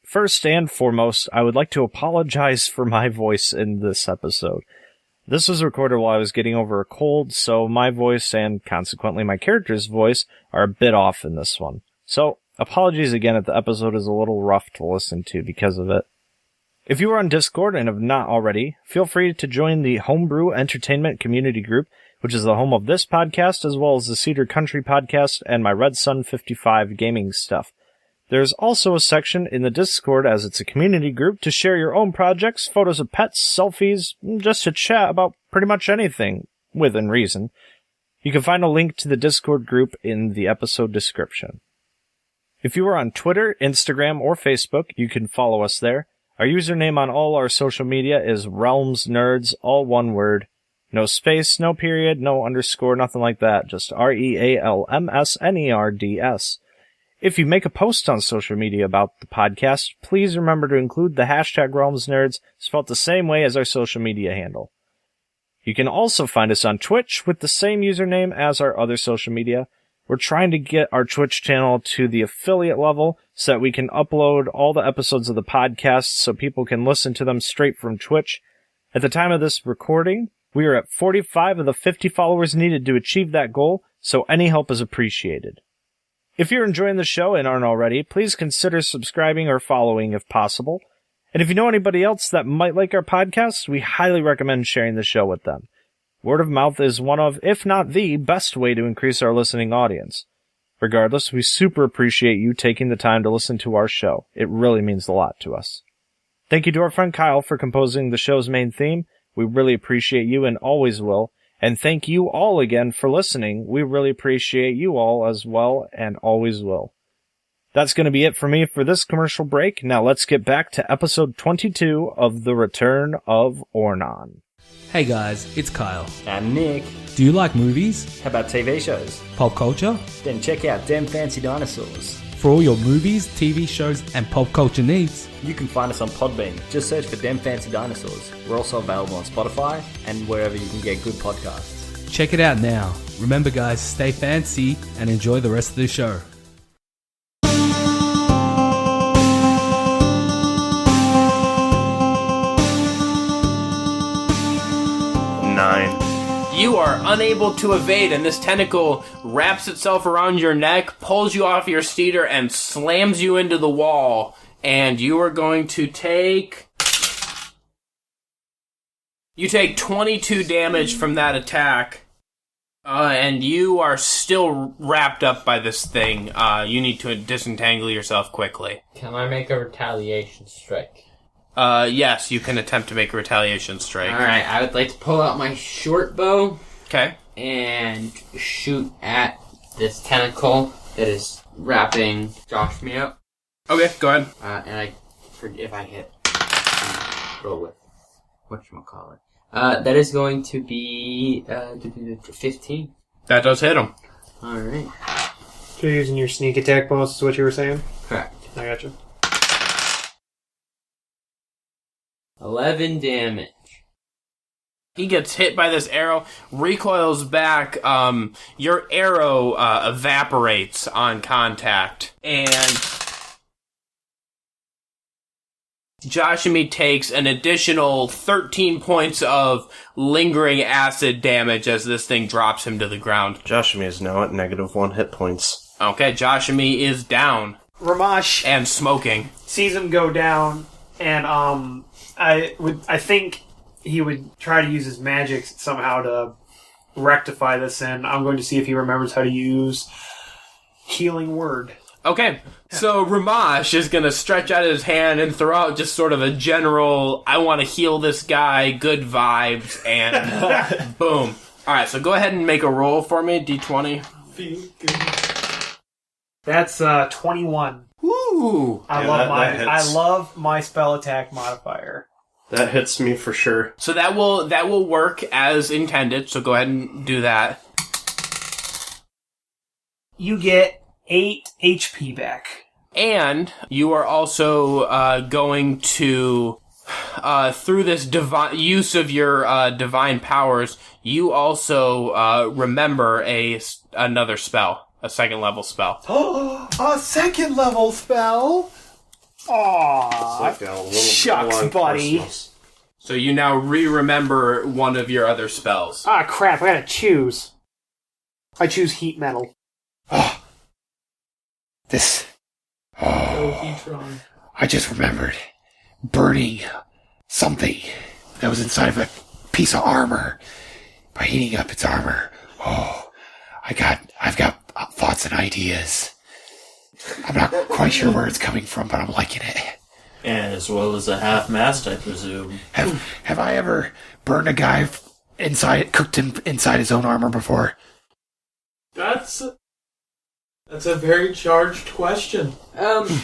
First and foremost, I would like to apologize for my voice in this episode. This was recorded while I was getting over a cold, so my voice and consequently my character's voice are a bit off in this one. So, apologies again if the episode is a little rough to listen to because of it. If you are on Discord and have not already, feel free to join the Homebrew Entertainment Community Group, which is the home of this podcast, as well as the Cedar Country podcast and my Red Sun 55 gaming stuff. There's also a section in the Discord, as it's a community group, to share your own projects, photos of pets, selfies, just to chat about pretty much anything, within reason. You can find a link to the Discord group in the episode description. If you are on Twitter, Instagram, or Facebook, you can follow us there. Our username on all our social media is RealmsNerds, all one word. No space, no period, no underscore, nothing like that. Just RealmsNerds. If you make a post on social media about the podcast, please remember to include the hashtag RealmsNerds, spelled the same way as our social media handle. You can also find us on Twitch with the same username as our other social media. We're trying to get our Twitch channel to the affiliate level so that we can upload all the episodes of the podcast so people can listen to them straight from Twitch. At the time of this recording, we are at 45 of the 50 followers needed to achieve that goal, so any help is appreciated. If you're enjoying the show and aren't already, please consider subscribing or following if possible. And if you know anybody else that might like our podcast, we highly recommend sharing the show with them. Word of mouth is one of, if not the, best way to increase our listening audience. Regardless, we super appreciate you taking the time to listen to our show. It really means a lot to us. Thank you to our friend Kyle for composing the show's main theme. We really appreciate you and always will. And thank you all again for listening. We really appreciate you all as well and always will. That's going to be it for me for this commercial break. Now let's get back to episode 22 of The Return of Ornon. Hey guys, it's Kyle. I'm Nick. Do you like movies? How about TV shows? Pop culture? Then check out Damn Fancy Dinosaurs. For all your movies, TV shows, and pop culture needs, you can find us on Podbean. Just search for Damn Fancy Dinosaurs. We're also available on Spotify and wherever you can get good podcasts. check it out now. Remember guys, stay fancy and enjoy the rest of the show. You are unable to evade, and this tentacle wraps itself around your neck, pulls you off your steeder, and slams you into the wall. And you are going to take... You take 22 damage from that attack. And you are still wrapped up by this thing. You need to disentangle yourself quickly. Can I make a retaliation strike? Yes, you can attempt to make a retaliation strike. Alright, I would like to pull out my short bow. Okay. And shoot at this tentacle that is wrapping Joshamee up. Okay, go ahead. And if I hit, roll with whatchamacallit. That is going to be 15. That does hit him. Alright. So you're using your sneak attack bonus is what you were saying? Correct. I gotcha. 11 damage. He gets hit by this arrow, recoils back, your arrow evaporates on contact, and Joshamee takes an additional 13 points of lingering acid damage as this thing drops him to the ground. Joshamee is now at -1 hit points. Okay, Joshamee is down. Rhomash and smoking. Sees him go down, and I think he would try to use his magic somehow to rectify this, and I'm going to see if he remembers how to use Healing Word. Okay, so Rhomash is going to stretch out his hand and throw out just sort of a general, I want to heal this guy, good vibes, and boom. Alright, so go ahead and make a roll for me, D20. Feel good. That's 21. Ooh. I love my spell attack modifier. That hits me for sure. So that will work as intended, so go ahead and do that. You get 8 HP back. And you are also going to, through this use of your divine powers, you also remember another spell, a second level spell. Oh, a second level spell? Aww, like shucks, buddy. Christmas. So you now re-remember one of your other spells. Ah, crap, I gotta choose. I choose Heat Metal. This. Heatron. I just remembered burning something that was inside of a piece of armor by heating up its armor. Oh, I've got thoughts and ideas. I'm not quite sure where it's coming from, but I'm liking it. And as well as a half-mast, I presume. Have I ever burned a guy cooked him inside his own armor before? That's a very charged question.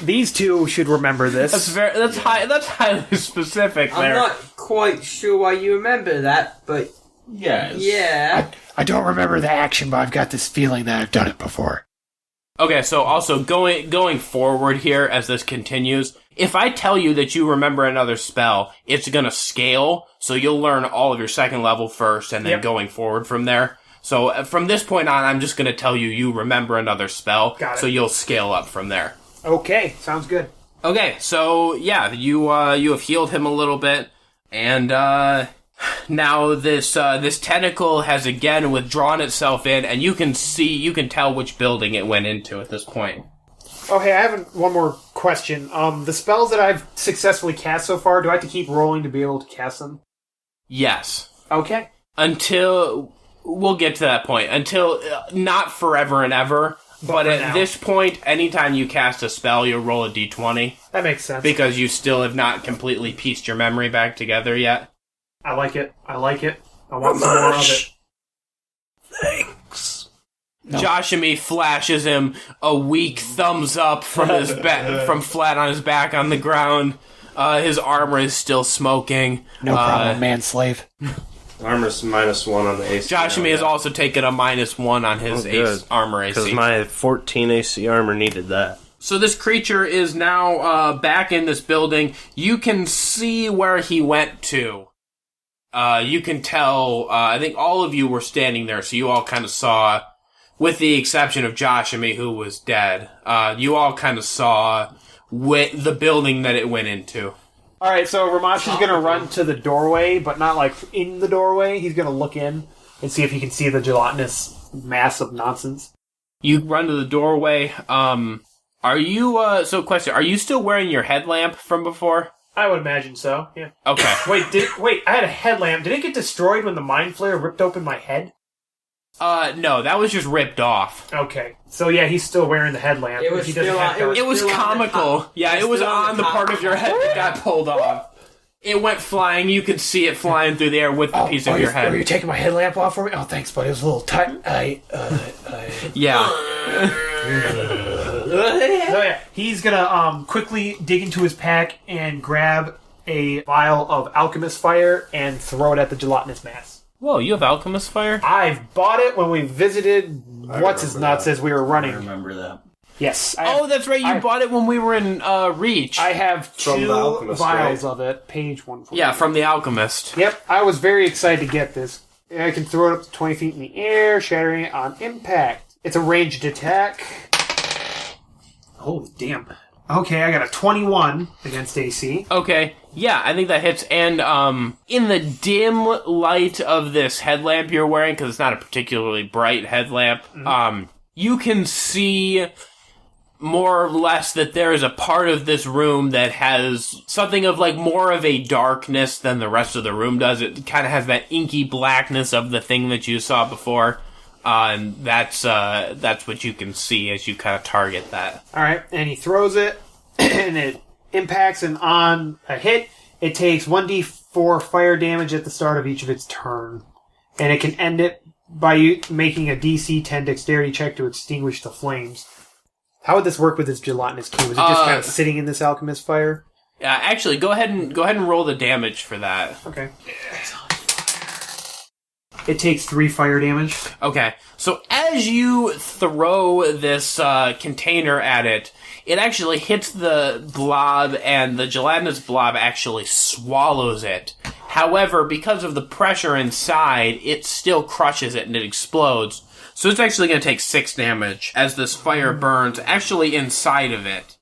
These two should remember this. That's highly specific there. I'm not quite sure why you remember that, but Yes. yeah. I don't remember the action, but I've got this feeling that I've done it before. Okay, so also going forward here as this continues, if I tell you that you remember another spell, it's gonna scale, so you'll learn all of your second level first, and then going forward from there. So from this point on, I'm just gonna tell you remember another spell, so you'll scale up from there. Okay, sounds good. Okay, so yeah, you have healed him a little bit, and now this tentacle has again withdrawn itself in, and you can tell which building it went into at this point. Okay, I have one more question. The spells that I've successfully cast so far, do I have to keep rolling to be able to cast them? Yes. Okay. Until we'll get to that point. Until not forever and ever. But at this point, anytime you cast a spell, you'll roll a d20. That makes sense. Because you still have not completely pieced your memory back together yet. I like it. I want some more of it. Thanks. No. Joshamee flashes him a weak thumbs up from his from flat on his back on the ground. His armor is still smoking. No problem, man-slave. Armor's -1 on the AC. Joshamee has also taken a -1 on his armor AC. Because my 14 AC armor needed that. So this creature is now back in this building. You can see where he went to. You can tell, I think all of you were standing there, so you all kind of saw, with the exception of Joshamee, who was dead, you all kind of saw the building that it went into. Alright, so Rhomash is going to run to the doorway, but not like in the doorway. He's going to look in and see if he can see the gelatinous mass of nonsense. You run to the doorway. Are you, so question, are you still wearing your headlamp from before? I would imagine so, yeah. Okay. Wait, I had a headlamp. Did it get destroyed when the Mind Flayer ripped open my head? No, that was just ripped off. Okay. So yeah, he's still wearing the headlamp. It was It was comical. Yeah, it was on the part of your head that got pulled off. It went flying. You could see it flying through the air with the piece of your head. Are you taking my headlamp off for me? Oh, thanks, buddy. It was a little tight. Yeah. So yeah, he's gonna quickly dig into his pack and grab a vial of alchemist fire and throw it at the gelatinous mass. Whoa, you have alchemist fire? I've bought it when we visited what's-his-nuts as we were running. I remember that. Yes. That's right. You bought it when we were in Reach. I have two vials right? of it. Page 140. Yeah, from the alchemist. Yep. I was very excited to get this. I can throw it up to 20 feet in the air, shattering it on impact. It's a ranged attack. Holy damn. Okay, I got a 21 against AC. Okay, yeah, I think that hits. And in the dim light of this headlamp you're wearing, because it's not a particularly bright headlamp, you can see more or less that there is a part of this room that has something of like more of a darkness than the rest of the room does. It kind of has that inky blackness of the thing that you saw before. And that's what you can see as you kind of target that. All right, and he throws it, and it impacts, and on a hit, it takes 1d4 fire damage at the start of each of its turn. And it can end it by you making a DC 10 dexterity check to extinguish the flames. How would this work with this gelatinous cube? Is it just kind of sitting in this alchemist fire? Actually, go ahead and roll the damage for that. Okay. It takes 3 fire damage. Okay, so as you throw this container at it, it actually hits the blob, and the gelatinous blob actually swallows it. However, because of the pressure inside, it still crushes it and it explodes. So it's actually going to take 6 damage as this fire burns actually inside of it.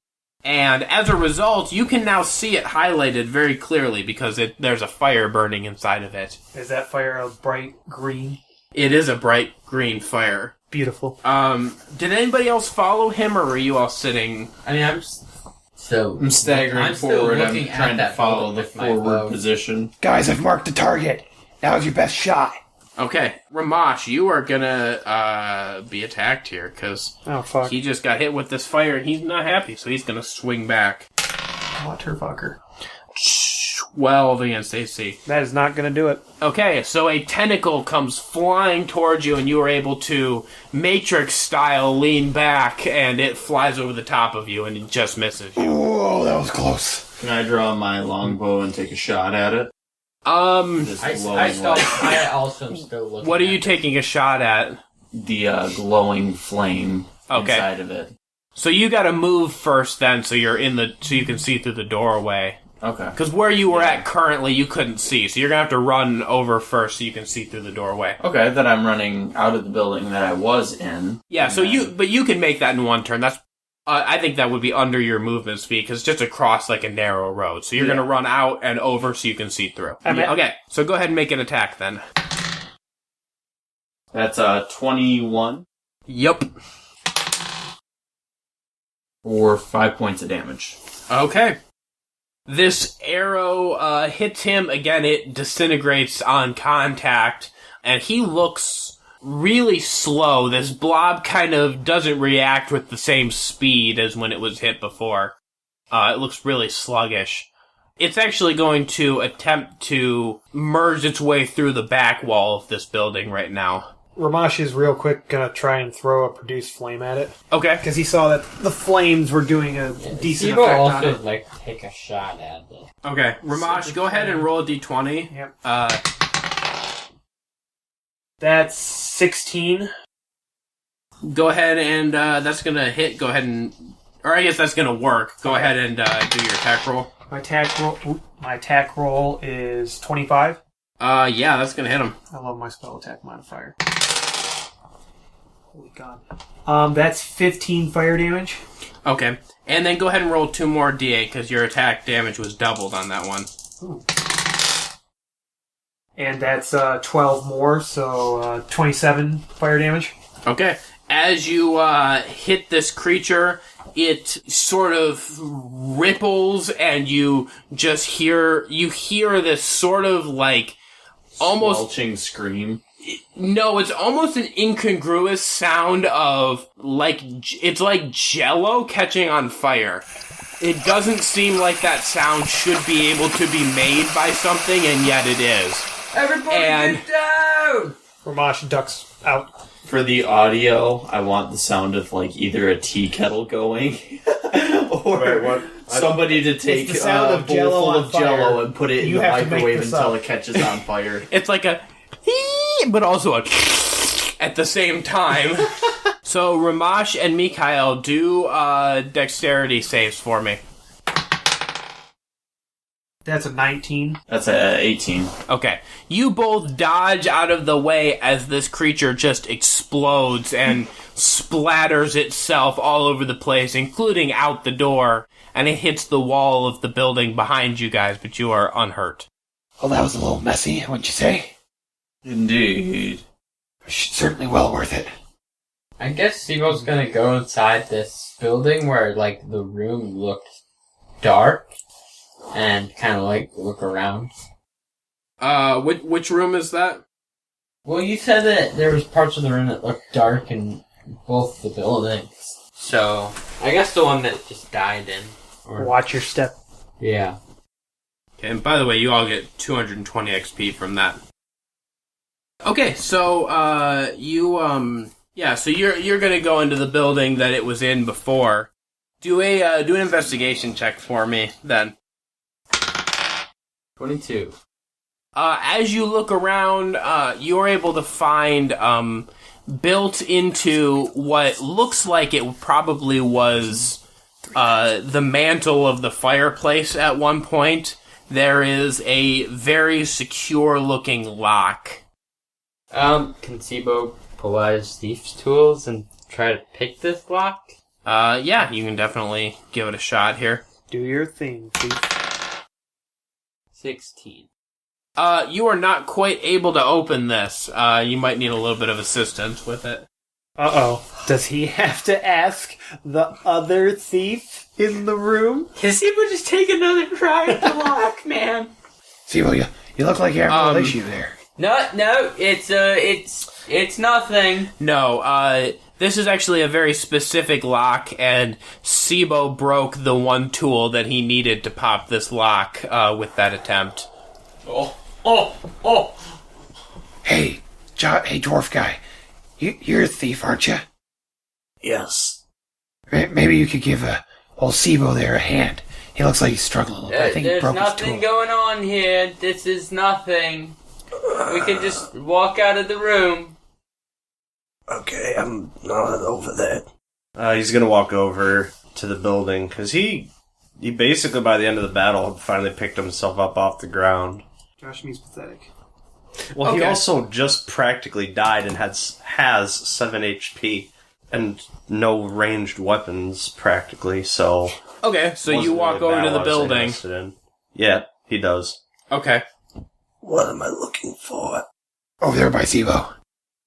And as a result, you can now see it highlighted very clearly because there's a fire burning inside of it. Is that fire a bright green? It is a bright green fire. Beautiful. Did anybody else follow him, or were you all sitting? I mean, I'm staggering forward. I'm trying to follow the forward position. Guys, I've marked the target. Now's your best shot. Okay, Rhomash, you are gonna be attacked here, because he just got hit with this fire, and he's not happy, so he's gonna swing back. Waterfucker. 12 against AC. That is not gonna do it. Okay, so a tentacle comes flying towards you, and you are able to Matrix-style lean back, and it flies over the top of you, and it just misses you. Whoa, that was close. Can I draw my longbow and take a shot at it? I also am still looking. What are you taking a shot at? The glowing flame inside of it. So you got to move first, then, so you're so you can see through the doorway. Okay. Because where you were at currently, you couldn't see, so you're gonna have to run over first so you can see through the doorway. Okay, then I'm running out of the building that I was in. Yeah, so you can make that in one turn. That's I think that would be under your movement speed, because it's just across like a narrow road. So you're going to run out and over so you can see through. Okay, so go ahead and make an attack then. That's 21. Yep. For 5 points of damage. Okay. This arrow hits him. Again, it disintegrates on contact, and he looks really slow. This blob kind of doesn't react with the same speed as when it was hit before. It looks really sluggish. It's actually going to attempt to merge its way through the back wall of this building right now. Rhomash is real quick gonna try and throw a produce flame at it. Okay. Because he saw that the flames were doing a decent Seebo effect also on it. like take a shot at it. Okay, Rhomash, go ahead and roll a d20. Yep. That's 16. Go ahead and that's gonna hit. Go ahead and, or I guess that's gonna work. Go ahead and do your attack roll. My attack roll is 25. Yeah, that's gonna hit him. I love my spell attack modifier. Holy God. That's 15 fire damage. Okay, and then go ahead and roll 2 more d8 because your attack damage was doubled on that one. Ooh. And that's 12 more, so 27 fire damage. Okay. As you hit this creature, it sort of ripples, and you just hear this sort of like almost squelching scream. No, it's almost an incongruous sound of it's like Jello catching on fire. It doesn't seem like that sound should be able to be made by something, and yet it is. Everybody get down! Rhomash ducks out. For the audio, I want the sound of like either a tea kettle going or somebody to take a bowl full of Jello and put it in the microwave until it catches on fire. It's like a but also a at the same time. So Rhomash and Mikhail do dexterity saves for me. That's a 19. That's a 18. Okay. You both dodge out of the way as this creature just explodes and splatters itself all over the place, including out the door, and it hits the wall of the building behind you guys, but you are unhurt. Well, that was a little messy, wouldn't you say? Indeed. Certainly well worth it. I guess Seebo's gonna go inside this building where, like, the room looked dark and kind of, like, look around. Which room is that? Well, you said that there was parts of the room that looked dark in both the buildings. So, I guess the one that just died in. Or... Watch your step. Yeah. Okay, and by the way, you all get 220 XP from that. Okay, so, so you're gonna go into the building that it was in before. Do an investigation check for me, then. 22. As you look around, you're able to find, built into what looks like it probably was, the mantle of the fireplace at one point. There is a very secure-looking lock. Can Seebo pull out his thief's tools and try to pick this lock? Yeah, you can definitely give it a shot here. Do your thing, please. 16. You are not quite able to open this. You might need a little bit of assistance with it. Uh-oh. Does he have to ask the other thief in the room? Can Seebo just take another try at the lock, man? Seebo, you look like you have a little issue there. No, it's nothing. No, this is actually a very specific lock, and Seebo broke the one tool that he needed to pop this lock with that attempt. Oh! Hey, dwarf guy, you're a thief, aren't you? Yes. Maybe you could give old Seebo there a hand. He looks like he's struggling a little bit. I think he broke his tool. There's nothing going on here. This is nothing. We can just walk out of the room. Okay, I'm not over there. He's gonna walk over to the building, because he basically, by the end of the battle, finally picked himself up off the ground. Joshamee's pathetic. Well, Okay. He also just practically died and has 7 HP and no ranged weapons, practically, so... Okay, so you walk over to the building. Yeah, he does. Okay. What am I looking for? Over there by Seebo.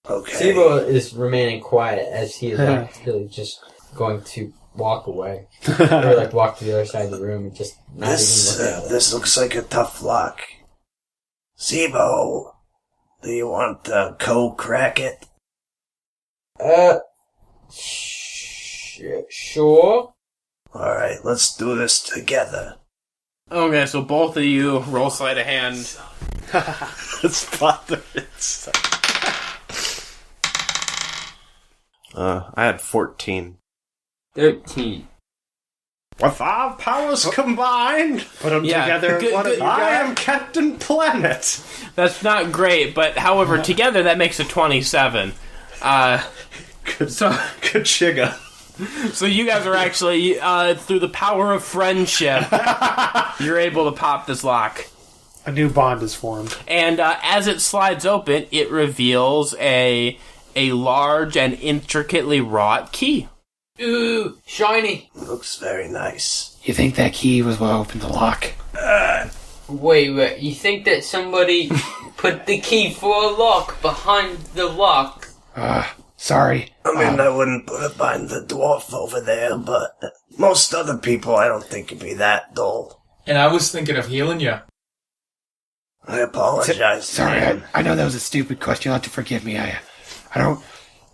Okay. Seebo is remaining quiet as he is really just going to walk away. Or like walk to the other side of the room and just not even look at it. This looks like a tough lock. Seebo, do you want to co-crack it? Sure. Alright, let's do this together. Okay, so both of you roll sleight of hand. Spot the hits. I had 14. 13. With our powers combined, Put them together. I am Captain Planet. That's not great, but however, together that makes a 27. Good chigga. So you guys are actually, through the power of friendship, you're able to pop this lock. A new bond is formed. And as it slides open, it reveals a large and intricately wrought key. Ooh, shiny. Looks very nice. You think that key was what opened the lock? Wait, you think that somebody put the key for a lock behind the lock? Sorry. I wouldn't put it behind the dwarf over there, but most other people I don't think would be that dull. And I was thinking of healing you. I apologize. Sorry, I know that was a stupid question. You'll have to forgive me. I don't...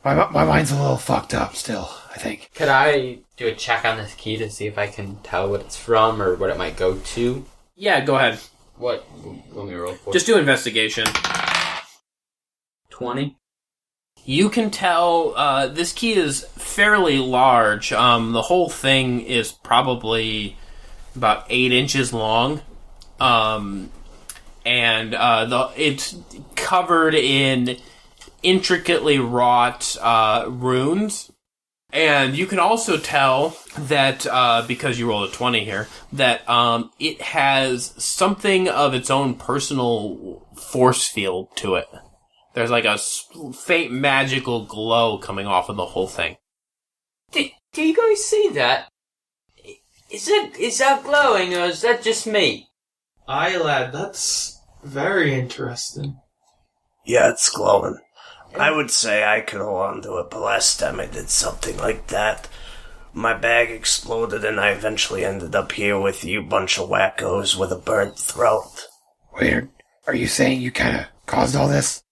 My mind's a little fucked up still, I think. Could I do a check on this key to see if I can tell what it's from or what it might go to? Yeah, go ahead. What? Let me roll for. Just do investigation. 20. You can tell this key is fairly large. The whole thing is probably about 8 inches long. And it's covered in intricately wrought runes. And you can also tell that, because you rolled a 20 here, that it has something of its own personal force field to it. There's like a faint magical glow coming off of the whole thing. Do you guys see that? Is that glowing, or is that just me? Aye, lad, that's very interesting. Yeah, it's glowing. I would say I could hold on to it, but last time I did something like that, my bag exploded and I eventually ended up here with you bunch of wackos with a burnt throat. Wait, are you saying you kind of caused all this?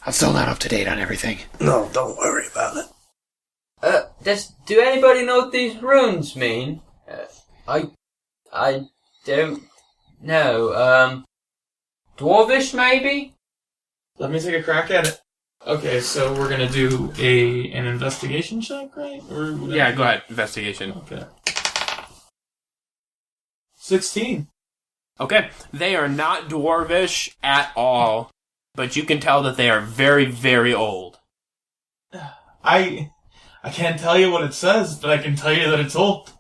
I'm still not up to date on everything. No, don't worry about it. Do anybody know what these runes mean? I don't know. Dwarvish, maybe? Let me take a crack at it. Okay, so we're gonna do an investigation check, right? Yeah, go ahead. Investigation. Okay. 16. Okay. They are not dwarvish at all, but you can tell that they are very, very old. I can't tell you what it says, but I can tell you that it's old.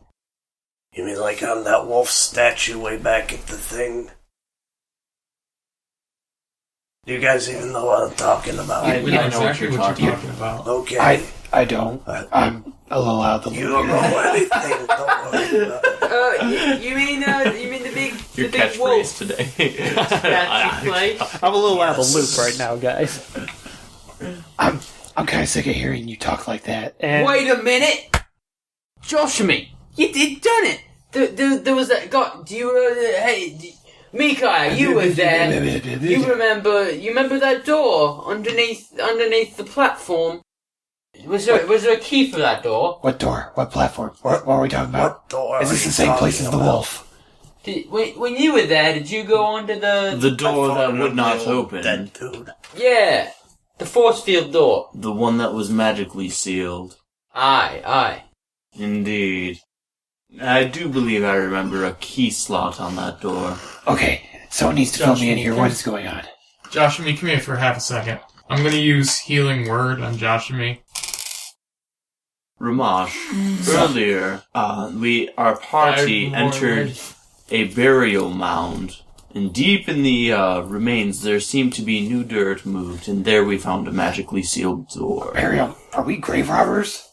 You mean like on that wolf statue way back at the thing? Do you guys even know what I'm talking about? I know exactly what you're talking about. Okay. I don't. I'm a little out of the loop. You don't know anything. Don't worry about it. You mean the big Your the big wolf catchphrase today. statue play? I'm a little out of the loop right now, guys. I'm kind of sick of hearing you talk like that. And Wait a minute, Joshamee, you done it. There was that guy. Do you hey? Mika, you were there. You remember that door underneath the platform? Was there a key for that door? What door? What platform? What are we talking about? What door? Is this the same place as the wolf? When you were there, did you go onto The door that would not open. Dead dude. Yeah, the force field door. The one that was magically sealed. Aye. Indeed. I do believe I remember a key slot on that door. Okay, someone needs to fill me in here. What is going on? Joshamee, come here for half a second. I'm gonna use Healing Word on Joshamee. Rhomash, earlier, our party entered a burial mound. And deep in the remains, there seemed to be new dirt moved, and there we found a magically sealed door. Burial? Are we grave robbers?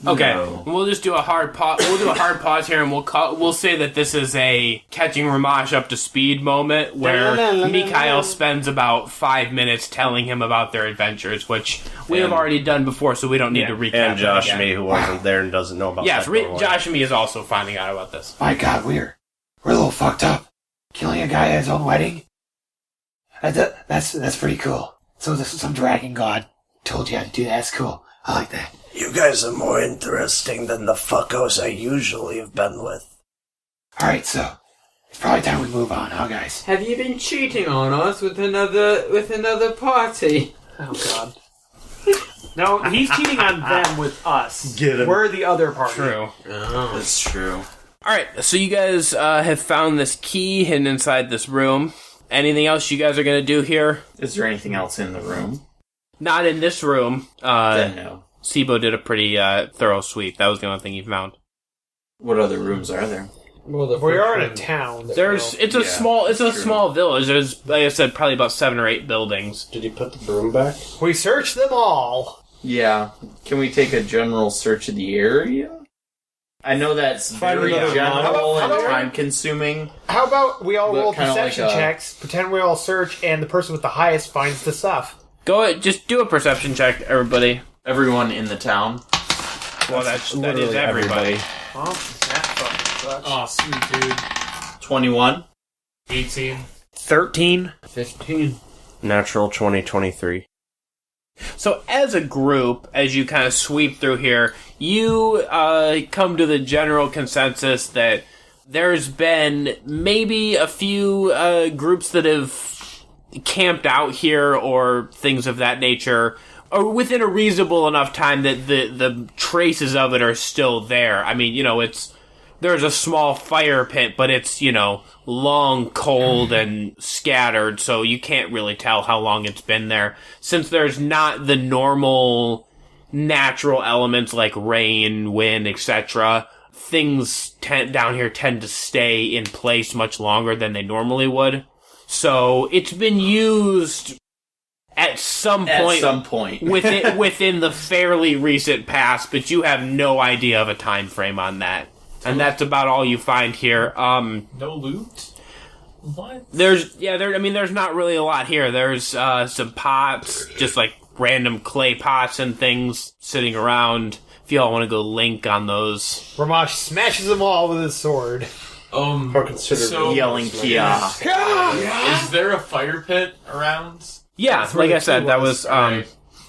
Okay, No. we'll just do a hard pause. We'll do a hard pause here, and we'll say that this is a catching Rhomash up to speed moment where Mikhail spends about 5 minutes telling him about their adventures, which we have already done before, so we don't need to recap. And that Joshamee, again. who wasn't there and doesn't know about Yes, that. Yes, Joshamee is also finding out about this. My God, we're a little fucked up. Killing a guy at his own wedding? That's pretty cool. So some dragon god told you how to do that. That's cool. I like that. You guys are more interesting than the fuckos I usually have been with. Alright, so it's probably time we move on, huh, guys? Have you been cheating on us with another party? Oh God. No, he's cheating on them with us. Get him. We're the other party. True. That's true. Alright, so you guys have found this key hidden inside this room. Anything else you guys are going to do here? Is there anything else in the room? Not in this room. Then no. Seebo did a pretty thorough sweep. That was the only thing he found. What other rooms are there? Well, we are in a town. It's a small village. There's, like I said, probably about 7 or 8 buildings. Did he put the broom back? We searched them all. Yeah. Can we take a general search of the area? I know that's very another general and how about- time-consuming. How about we all But roll kinda perception like a- checks, pretend we all search, and the person with the highest finds the stuff. Go ahead, just do a perception check, everybody. Everyone in the town. Well, that is everybody. Well, that fucking sucks. Oh, sweet dude. 21. 18. 13. 15. Natural 2023. So as a group, as you kind of sweep through here, you come to the general consensus that there's been maybe a few groups that have camped out here or things of that nature, or within a reasonable enough time that the traces of it are still there. I mean, there's a small fire pit, but it's, long, cold, and scattered, so you can't really tell how long it's been there. Since there's not the normal natural elements like rain, wind, etc., things down here tend to stay in place much longer than they normally would. So it's been used at some point within the fairly recent past, but you have no idea of a time frame on that. And that's about all you find here. No loot? What? There's not really a lot here. There's some pots, just like random clay pots and things sitting around. If y'all want to go link on those. Rhomash smashes them all with his sword. Yelling Kia. Is there a fire pit around? Yeah, like I said, that was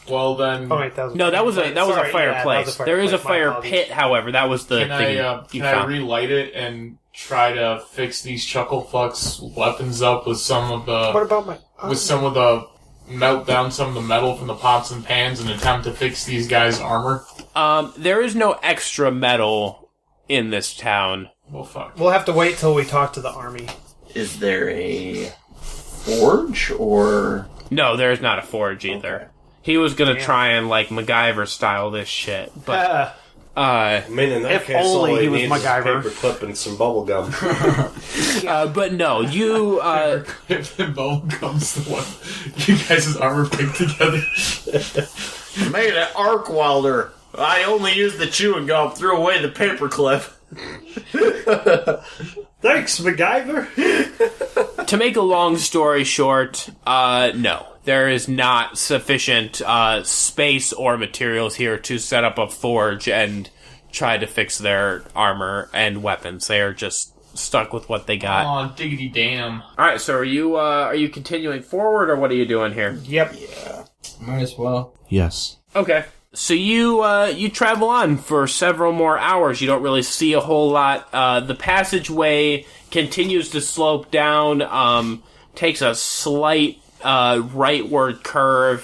Well then, that was a fireplace. There is a fire pit, however. That was the thing. Can I relight it and try to fix these chucklefucks weapons up with some of the? What about melt down some of the metal from the pots and pans and attempt to fix these guys' armor? There is no extra metal in this town. Well, fuck. We'll have to wait till we talk to the army. Is there a forge or? No, there's not a forge either. Okay. He was gonna try and like MacGyver style this shit, but I mean, in that if case, only all he was needs MacGyver. is a paperclip and some bubble gum. But no, you. If the bubble gum's the one you guys' armor picked together. I made an arc welder. I only used the chewing gum. Threw away the paperclip. Thanks, MacGyver. To make a long story short, no. There is not sufficient space or materials here to set up a forge and try to fix their armor and weapons. They are just stuck with what they got. Aw, diggity damn. Alright, so are you continuing forward, or what are you doing here? Yep. Yeah. Might as well. Yes. Okay. So you travel on for several more hours. You don't really see a whole lot. The passageway continues to slope down, takes a slight rightward curve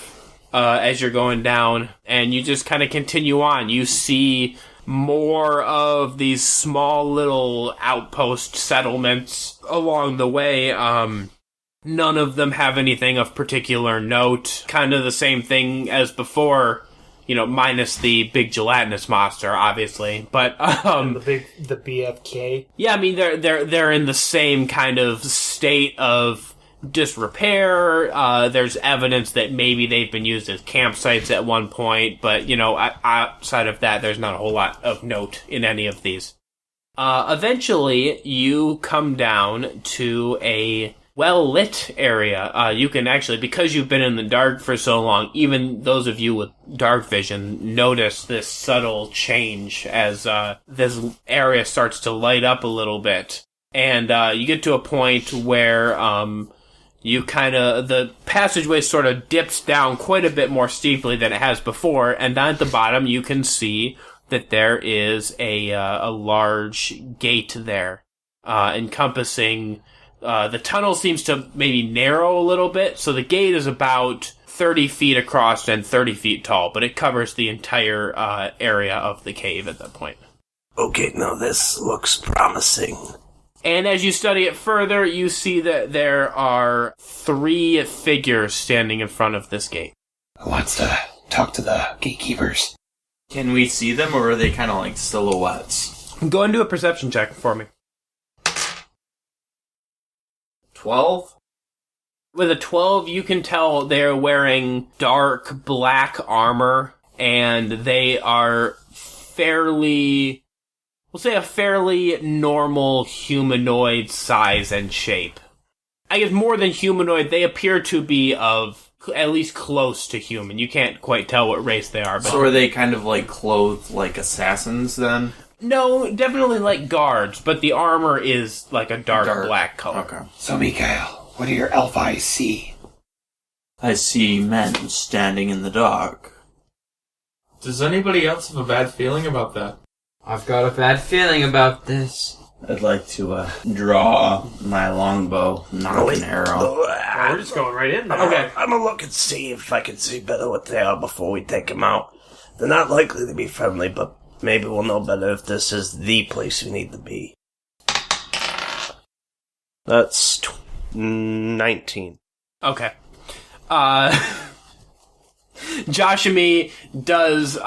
as you're going down, and you just kind of continue on. You see more of these small little outpost settlements along the way. None of them have anything of particular note. Kind of the same thing as before, minus the big gelatinous monster, obviously. But the BFK. Yeah, I mean they're in the same kind of state of disrepair. There's evidence that maybe they've been used as campsites at one point, but outside of that, there's not a whole lot of note in any of these. Eventually, you come down to a well-lit area. You can actually, because you've been in the dark for so long, even those of you with dark vision notice this subtle change as this area starts to light up a little bit. And you get to a point where the passageway sort of dips down quite a bit more steeply than it has before, and down at the bottom you can see that there is a large gate there, encompassing. The tunnel seems to maybe narrow a little bit, so the gate is about 30 feet across and 30 feet tall, but it covers the entire area of the cave at that point. Okay, now this looks promising. And as you study it further, you see that there are 3 figures standing in front of this gate. Who wants to talk to the gatekeepers? Can we see them, or are they kind of like silhouettes? Go and do a perception check for me. 12? With a 12, you can tell they're wearing dark black armor, and they are we'll say a fairly normal humanoid size and shape. I guess more than humanoid, they appear to be of at least close to human. You can't quite tell what race they are. But so are they kind of like clothed like assassins then? No, definitely like guards, but the armor is like a dark black color. Okay. So, Mikael, what do your elf eyes see? I see men standing in the dark. Does anybody else have a bad feeling about that? I've got a bad feeling about this. I'd like to draw my longbow, knock an arrow. We're just going right in there. Okay, I'm gonna look and see if I can see better what they are before we take them out. They're not likely to be friendly, but maybe we'll know better if this is the place we need to be. That's 19. Okay. Joshamee does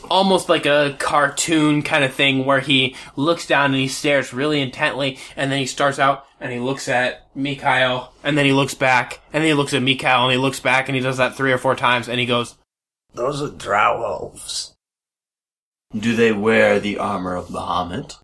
almost like a cartoon kind of thing where he looks down and he stares really intently, and then he starts out and he looks at Mikhail, and then he looks back, and then he looks at Mikhail, and he looks back, and he does that 3 or 4 times, and he goes, "Those are drow elves." Do they wear the armor of Bahamut?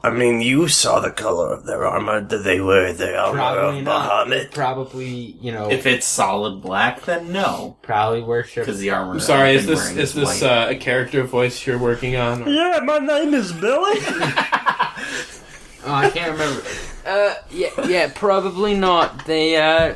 I mean, you saw the color of their armor. Do they wear the armor Probably of not. Bahamut? Probably, If it's solid black, then no. Probably worship. Because the armor. I'm sorry, I've been wearing is this white. a character voice you're working on? Or? Yeah, my name is Billy. Oh, I can't remember. Yeah, probably not. They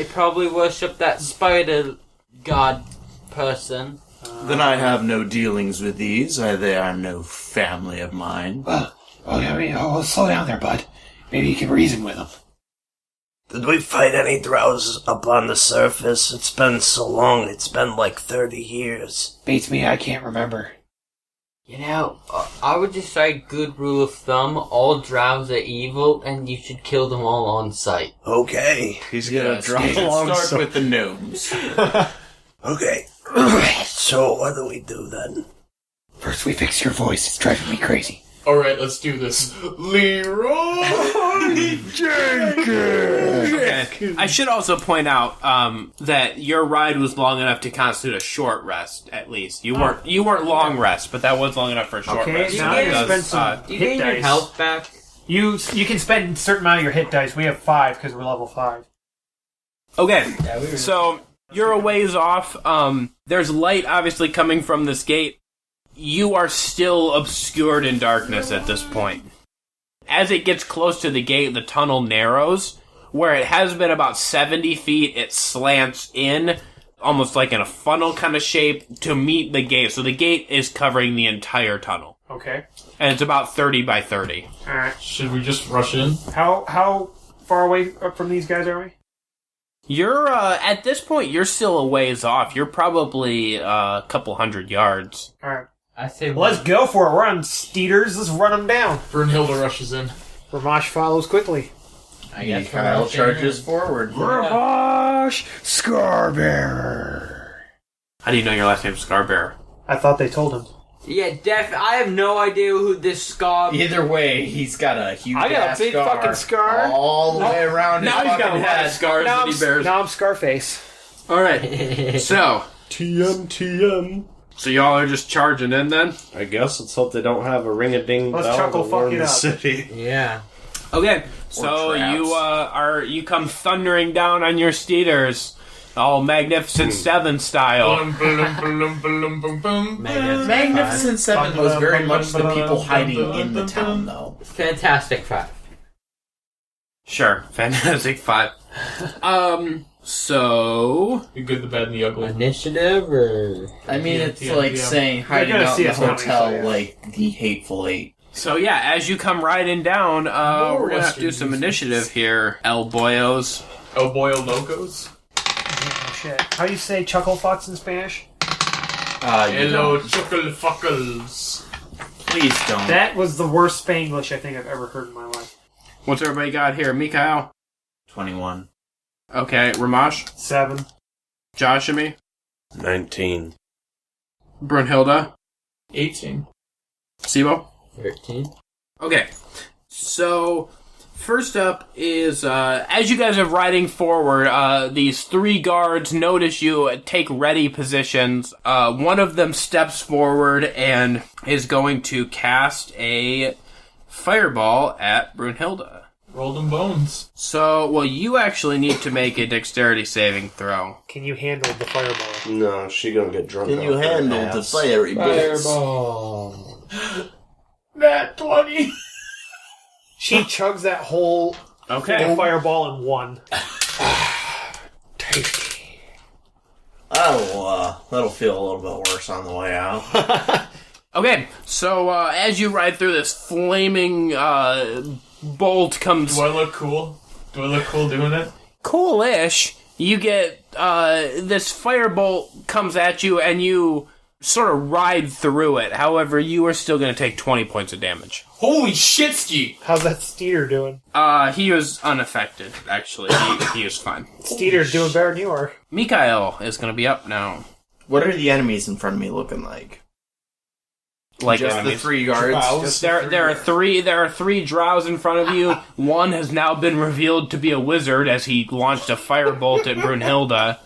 probably worship that spider god person. Then I have no dealings with these. They are no family of mine. Well, slow down there, bud. Maybe you can reason with them. Did we fight any drows up on the surface? It's been so long. It's been like 30 years. Beats me, I can't remember. I would just say good rule of thumb, all drows are evil, and you should kill them all on sight. Okay. He's gonna start with the gnomes. Okay. So what do we do then? First we fix your voice, it's driving me crazy. Alright, let's do this. Leroy Jenkins! Okay. I should also point out that your ride was long enough to constitute a short rest, at least. You weren't long rest, but that was long enough for a short rest. Now you spend some You hit gain your dice. health back. You can spend a certain amount of your hit dice. We have 5 because we're level 5. Okay, so you're a ways off. There's light obviously coming from this gate. You are still obscured in darkness at this point. As it gets close to the gate, the tunnel narrows. Where it has been about 70 feet, it slants in, almost like in a funnel kind of shape, to meet the gate. So the gate is covering the entire tunnel. Okay. And it's about 30 by 30. Alright. Should we just rush in? How far away from these guys are we? You're, at this point, you're still a ways off. You're probably a couple 100 yards. Alright. I say Let's go for it. We're on Steeders. Let's run them down. Brunhilde rushes in. Rhomash follows quickly. I guess Kyle charges forward. Rhomash Scarbearer. How do you know your last name's Scarbearer? I thought they told him. Yeah, I have no idea who this scar. Either way, he's got a huge I got a ass big scar fucking scar. all the way around his Now he's got a fucking lot of head. scars that he bears. Now I'm Scarface. Alright, so, TM. so y'all are just charging in then? I guess let's hope they don't have a ring-a-ding Let's bell chuckle to fuck warn it the up. city. Yeah. Okay, so traps. you come thundering down on your steeders, all Magnificent Seven style. Magnificent Seven was very much the people hiding in the town, though. Fantastic Five. Sure, Fantastic Five. So The good, the bad, and the ugly. Initiative or I mean, it's TM. like saying hiding gonna out see in the us coming, hotel so yeah. like the Hateful Eight. yeah, as you come riding down, we're gonna have to do some Western initiative here, El Boyos. El Boyo Locos. Oh, shit. How do you say chuckle fucks in Spanish? Hello, chuckle fuckles. Please don't. That was the worst Spanglish I think I've ever heard in my life. What's everybody got here? Mikhail? 21. Okay, Rhomash? 7. Joshamee? 19. Brunhilde? 18. Seebo? 13. Okay, so first up is as you guys are riding forward, these 3 guards notice you, take ready positions. One of them steps forward and is going to cast a fireball at Brunhilde. Roll them bones. So, well, you actually need to make a dexterity saving throw. Can you handle the fireball? No, she gonna get drunk. Can you off her handle the ass. fiery bullets? Fireball. Nat 20. She chugs that whole Okay. fireball in one. Tasty. That'll feel a little bit worse on the way out. Okay, so as you ride through this flaming bolt comes... Do I look cool? Do I look cool doing it? Coolish, you get this firebolt comes at you and you sort of ride through it. However, you are still going to take 20 points of damage. Holy shitski! How's that Steeder doing? He was unaffected, actually. He was fine. Steeder's doing better than you are. Mikhail is going to be up now. What are the enemies in front of me looking like? Like just enemies. the 3 guards. There are three drows in front of you. One has now been revealed to be a wizard as he launched a firebolt at Brunhilde.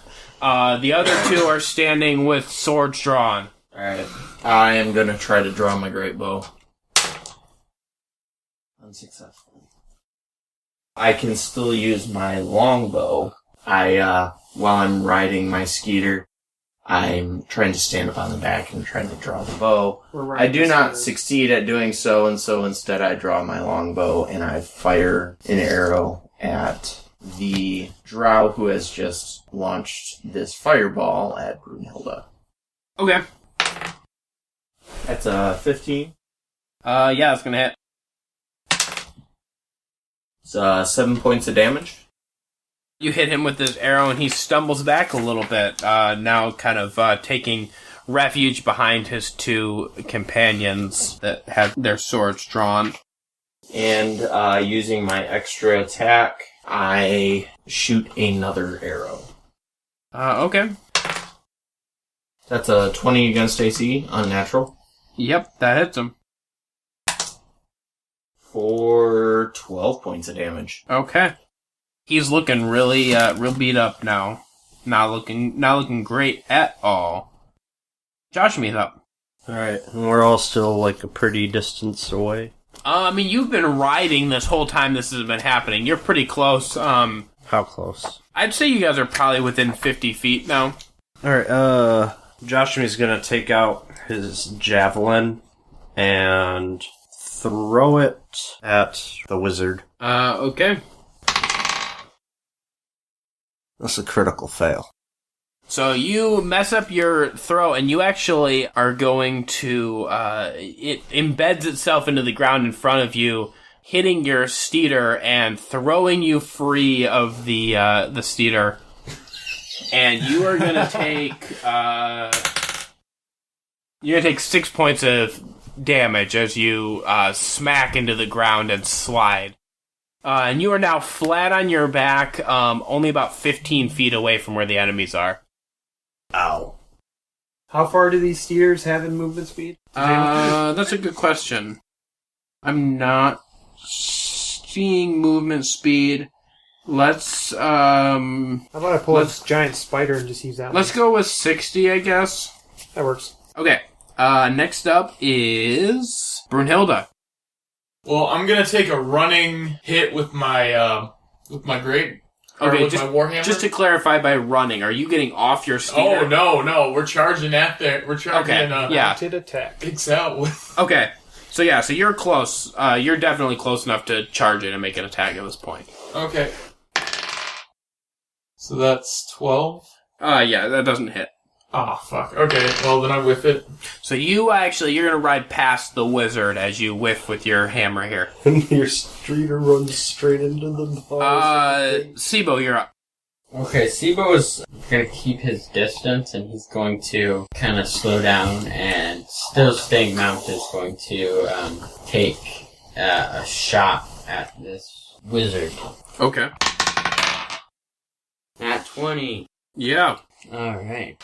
The other 2 are standing with swords drawn. Alright. I am gonna try to draw my great bow. Unsuccessful. I can still use my longbow. While I'm riding my skeeter, I'm trying to stand up on the back and trying to draw the bow. I do not succeed at doing so, and so instead I draw my longbow and I fire an arrow at the drow who has just launched this fireball at Brunhilde. Okay. That's a 15. Yeah, that's gonna hit. It's 7 points of damage. You hit him with this arrow, and he stumbles back a little bit, now kind of taking refuge behind his 2 companions that have their swords drawn. And using my extra attack, I shoot another arrow. Okay. That's a 20 against AC, unnatural. Yep, that hits him. For 12 points of damage. Okay. He's looking really, real beat up now. Not looking great at all. Joshamee's up. Alright, and we're all still, like, a pretty distance away. I mean, you've been riding this whole time this has been happening. You're pretty close. How close? I'd say you guys are probably within 50 feet now. Alright, Joshamee's gonna take out his javelin and throw it at the wizard. Okay. That's a critical fail. So you mess up your throw, and you actually are going to, it embeds itself into the ground in front of you, hitting your steeder and throwing you free of the steeder. And you are gonna take, 6 points of damage as you, smack into the ground and slide. And you are now flat on your back, only about 15 feet away from where the enemies are. Ow. How far do these steers have in movement speed? That's a good question. I'm not seeing movement speed. Let's, How about I pull this giant spider and just use that Let's go with 60, I guess. That works. Okay. Next up is Brunhilde. Well, I'm gonna take a running hit with my great. Okay, with my warhammer. Just to clarify, by running, are you getting off your steeder? Oh no, we're charging at there. We're charging. Okay, yeah. Attack. Picks out with. Okay, so you're close. You're definitely close enough to charge it and make an attack at this point. Okay. So that's 12. Yeah, that doesn't hit. Ah, fuck. Okay, well then I whiff it. So you're gonna ride past the wizard as you whiff with your hammer here. And your streeter runs straight into the bars. Seebo, you're up. Okay, Seebo is going to keep his distance, and he's going to kind of slow down, and still staying mounted, is going to take a shot at this wizard. Okay. At 20. Yeah. Alright.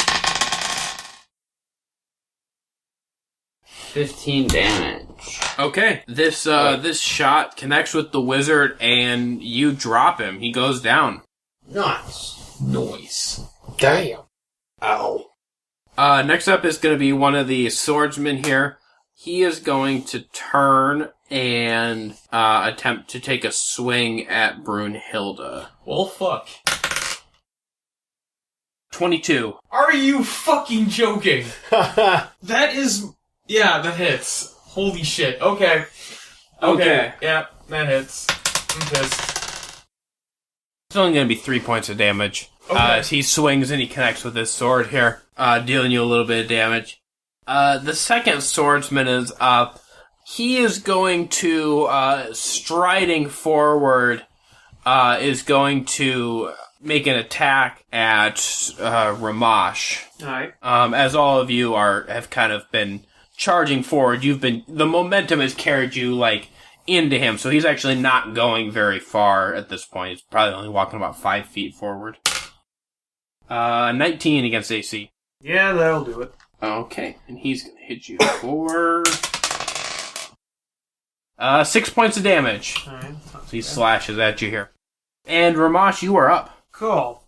15 damage. Okay. This shot connects with the wizard, and you drop him. He goes down. Nice. Damn. Ow. Next up is going to be one of the swordsmen here. He is going to turn and attempt to take a swing at Brunhilde. Well, fuck. 22. Are you fucking joking? That is... Yeah, that hits. Holy shit. Okay. Yeah, that hits. I'm pissed. It's only going to be 3 points of damage. Okay. As he swings and he connects with his sword here, dealing you a little bit of damage. The second swordsman is up. He is going to, striding forward, is going to make an attack at Rhomash. Alright. As all of you have kind of been charging forward, the momentum has carried you, into him, so he's actually not going very far at this point. He's probably only walking about 5 feet forward. 19 against AC. Yeah, that'll do it. Okay, and he's going to hit you for 6 points of damage. All right. So he slashes at you here. And Rhomash, you are up. Cool.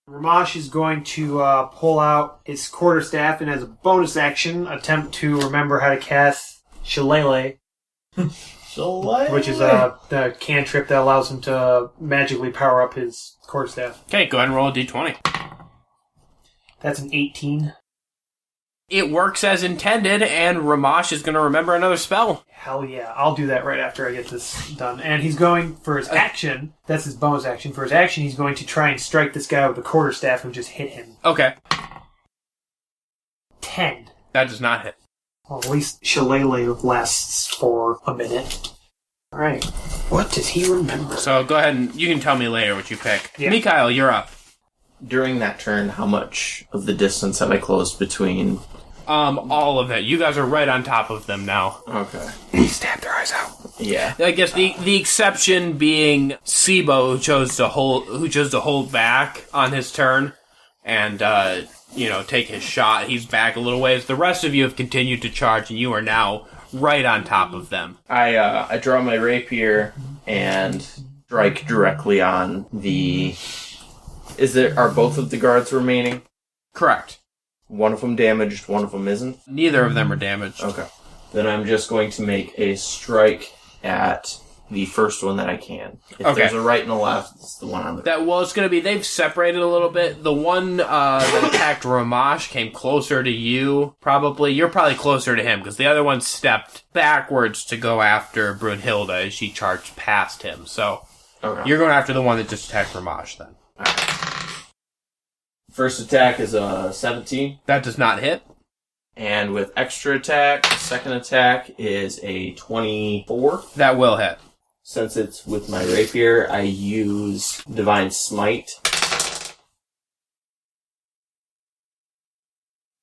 Rhomash is going to pull out his quarterstaff and, as a bonus action, attempt to remember how to cast Shillelagh. Which is the cantrip that allows him to magically power up his quarterstaff. Okay, go ahead and roll a d20. That's an 18. It works as intended, and Rhomash is going to remember another spell. Hell yeah, I'll do that right after I get this done. And he's going, for his action, that's his bonus action, for his action he's going to try and strike this guy with a quarterstaff and just hit him. Okay. 10. That does not hit. Well, at least Shillelagh lasts for a minute. Alright. What does he remember? So go ahead and you can tell me later what you pick. Yeah. Mikhail, you're up. During that turn, how much of the distance have I closed between... All of it. You guys are right on top of them now. Okay. He stabbed their eyes out. Yeah. I guess the exception being Seebo, who chose to hold back on his turn and take his shot. He's back a little ways. The rest of you have continued to charge, and you are now right on top of them. I draw my rapier and strike directly on the... Are both of the guards remaining? Correct. One of them damaged, one of them isn't? Neither of them are damaged. Okay. Then I'm just going to make a strike at the first one that I can. If there's a right and a left, it's the one on the... It's going to be... They've separated a little bit. The one that attacked Rhomash came closer to you, probably. You're probably closer to him, because the other one stepped backwards to go after Brunhilde as she charged past him. So, You're going after the one that just attacked Rhomash, then. First attack is a 17. That does not hit. And with extra attack, second attack is a 24. That will hit. Since it's with my rapier, I use Divine Smite.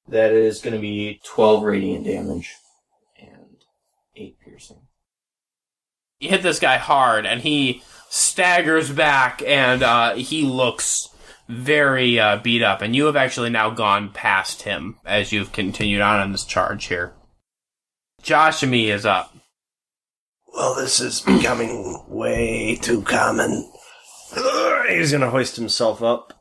That is going to be 12 radiant damage and 8 piercing. You hit this guy hard, and he staggers back, and he looks very beat up. And you have actually now gone past him as you've continued on this charge here. Joshamee is up. Well, this is becoming way too common. He's gonna hoist himself up.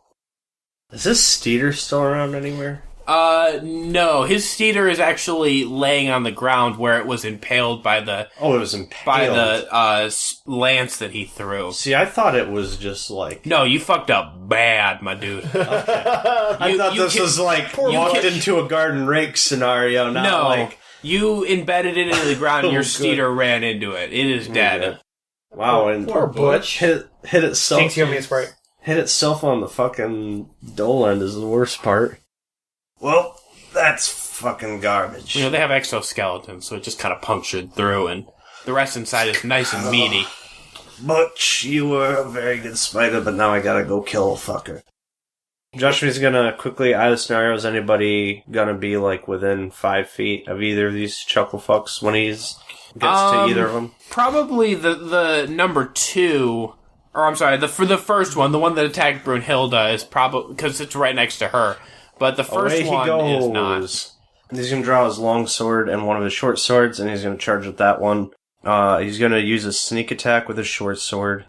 Is this Steeder still around anywhere? No. His Steeder is actually laying on the ground where it was impaled by the... Oh, it was impaled. By the lance that he threw. See, I thought it was just like... No, you fucked up bad, my dude. Okay. I thought this was like walked into a garden rake scenario, not like... You embedded it into the ground and your Steeder ran into it. It is dead. Okay. Wow, and poor Butch. Hit itself. Thanks, you Sprite. Hit itself on the fucking dole end is the worst part. Well, that's fucking garbage. They have exoskeletons, so it just kind of punctured through, and the rest inside is nice and meaty. Butch, you were a very good spider, but now I gotta go kill a fucker. Joshamee's gonna quickly, out of the scenario, is anybody gonna be, like, within 5 feet of either of these chuckle fucks when he's gets to either of them? Probably the number 2, or I'm sorry, for the first one, the one that attacked Brunhilde is probably, because it's right next to her. But the first one is not. He's going to draw his long sword and one of his short swords, and he's going to charge with that one. He's going to use a sneak attack with his short sword.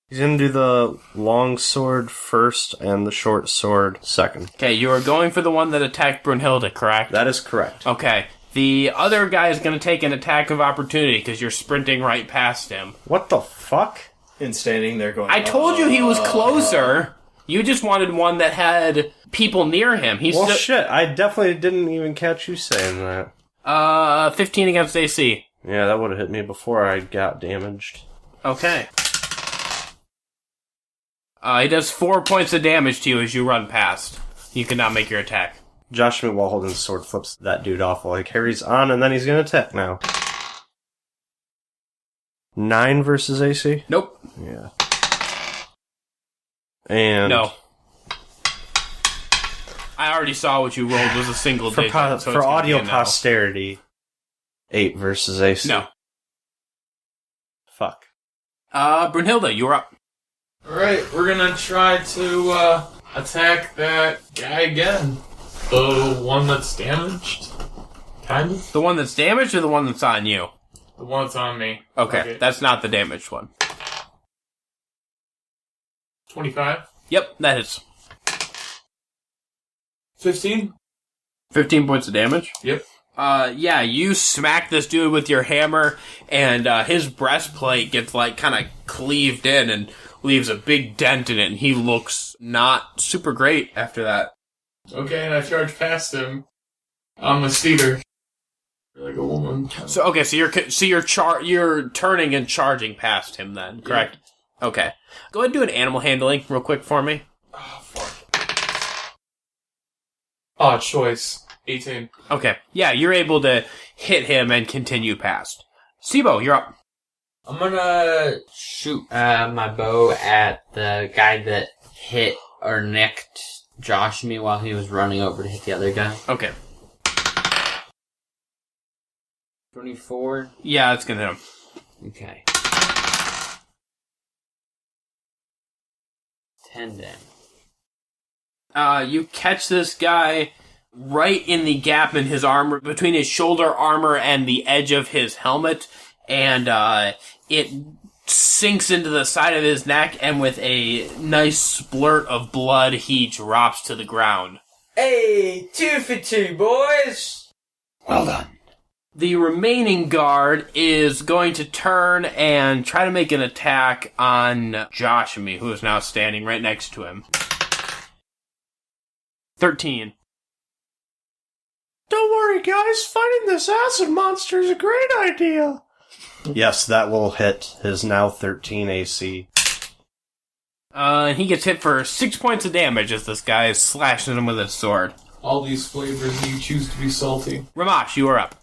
He's going to do the long sword first and the short sword second. Okay, you are going for the one that attacked Brunhilde, correct? That is correct. Okay. The other guy is going to take an attack of opportunity because you're sprinting right past him. What the fuck? And standing there going... I told you he was closer. You just wanted one that had people near him. Shit. I definitely didn't even catch you saying that. 15 against AC. Yeah, that would have hit me before I got damaged. Okay. He does 4 points of damage to you as you run past. You cannot make your attack. Joshamee, while holding the sword, flips that dude off while he carries on, and then he's going to attack now. 9 versus AC? Nope. Yeah. And no. I already saw what you rolled was a single digit. For audio posterity, 8 versus AC. No. Fuck. Brunhilde, you're up. Alright, we're gonna try to attack that guy again. The one that's damaged? Kind of? The one that's damaged or the one that's on you? The one that's on me. Okay, that's not the damaged one. 25? Yep, that is. 15? 15 points of damage? Yep. Yeah, you smack this dude with your hammer, and his breastplate gets, like, kind of cleaved in and leaves a big dent in it, and he looks not super great after that. Okay, and I charge past him on my speeder. Like a woman. So okay, you're turning and charging past him then, correct? Yeah. Okay. Go ahead and do an animal handling real quick for me. Oh, fuck. Odd choice. 18. Okay. Yeah, you're able to hit him and continue past. Seebo, you're up. I'm gonna shoot my bow at the guy that hit or nicked Joshamee while he was running over to hit the other guy. Okay. 24? Yeah, it's gonna hit him. Okay. 10 damage. You catch this guy right in the gap in his armor, between his shoulder armor and the edge of his helmet, and it sinks into the side of his neck, and with a nice splurt of blood, he drops to the ground. Hey, 2 for 2, boys! Well done. The remaining guard is going to turn and try to make an attack on Joshamee, who is now standing right next to him. 13. Don't worry, guys. Fighting this acid monster is a great idea. Yes, that will hit his now 13 AC. And he gets hit for 6 points of damage as this guy is slashing him with his sword. All these flavors, you choose to be salty. Rhomash, you are up.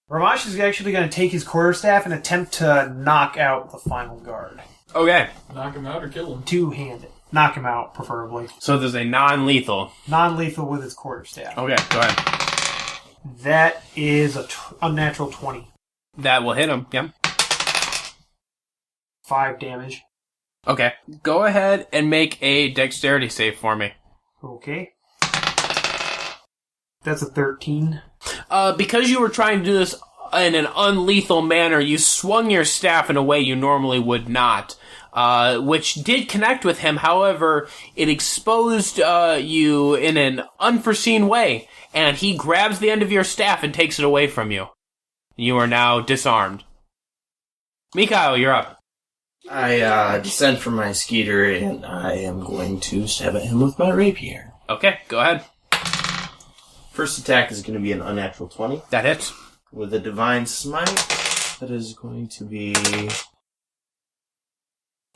Rhomash is actually going to take his quarterstaff and attempt to knock out the final guard. Okay. Knock him out or kill him? Two-handed. Knock him out, preferably. So there's a non-lethal. Non-lethal with his quarterstaff. Okay, go ahead. That is a unnatural 20. That will hit him, yeah. 5 damage. Okay. Go ahead and make a dexterity save for me. Okay. That's a 13. Because you were trying to do this in an unlethal manner, you swung your staff in a way you normally would not, which did connect with him. However, it exposed you in an unforeseen way, and he grabs the end of your staff and takes it away from you. You are now disarmed. Mikhail, you're up. I descend from my skeeter, and I am going to stab at him with my rapier. Okay, go ahead. First attack is going to be an unnatural 20. That hits. With a divine smite, that is going to be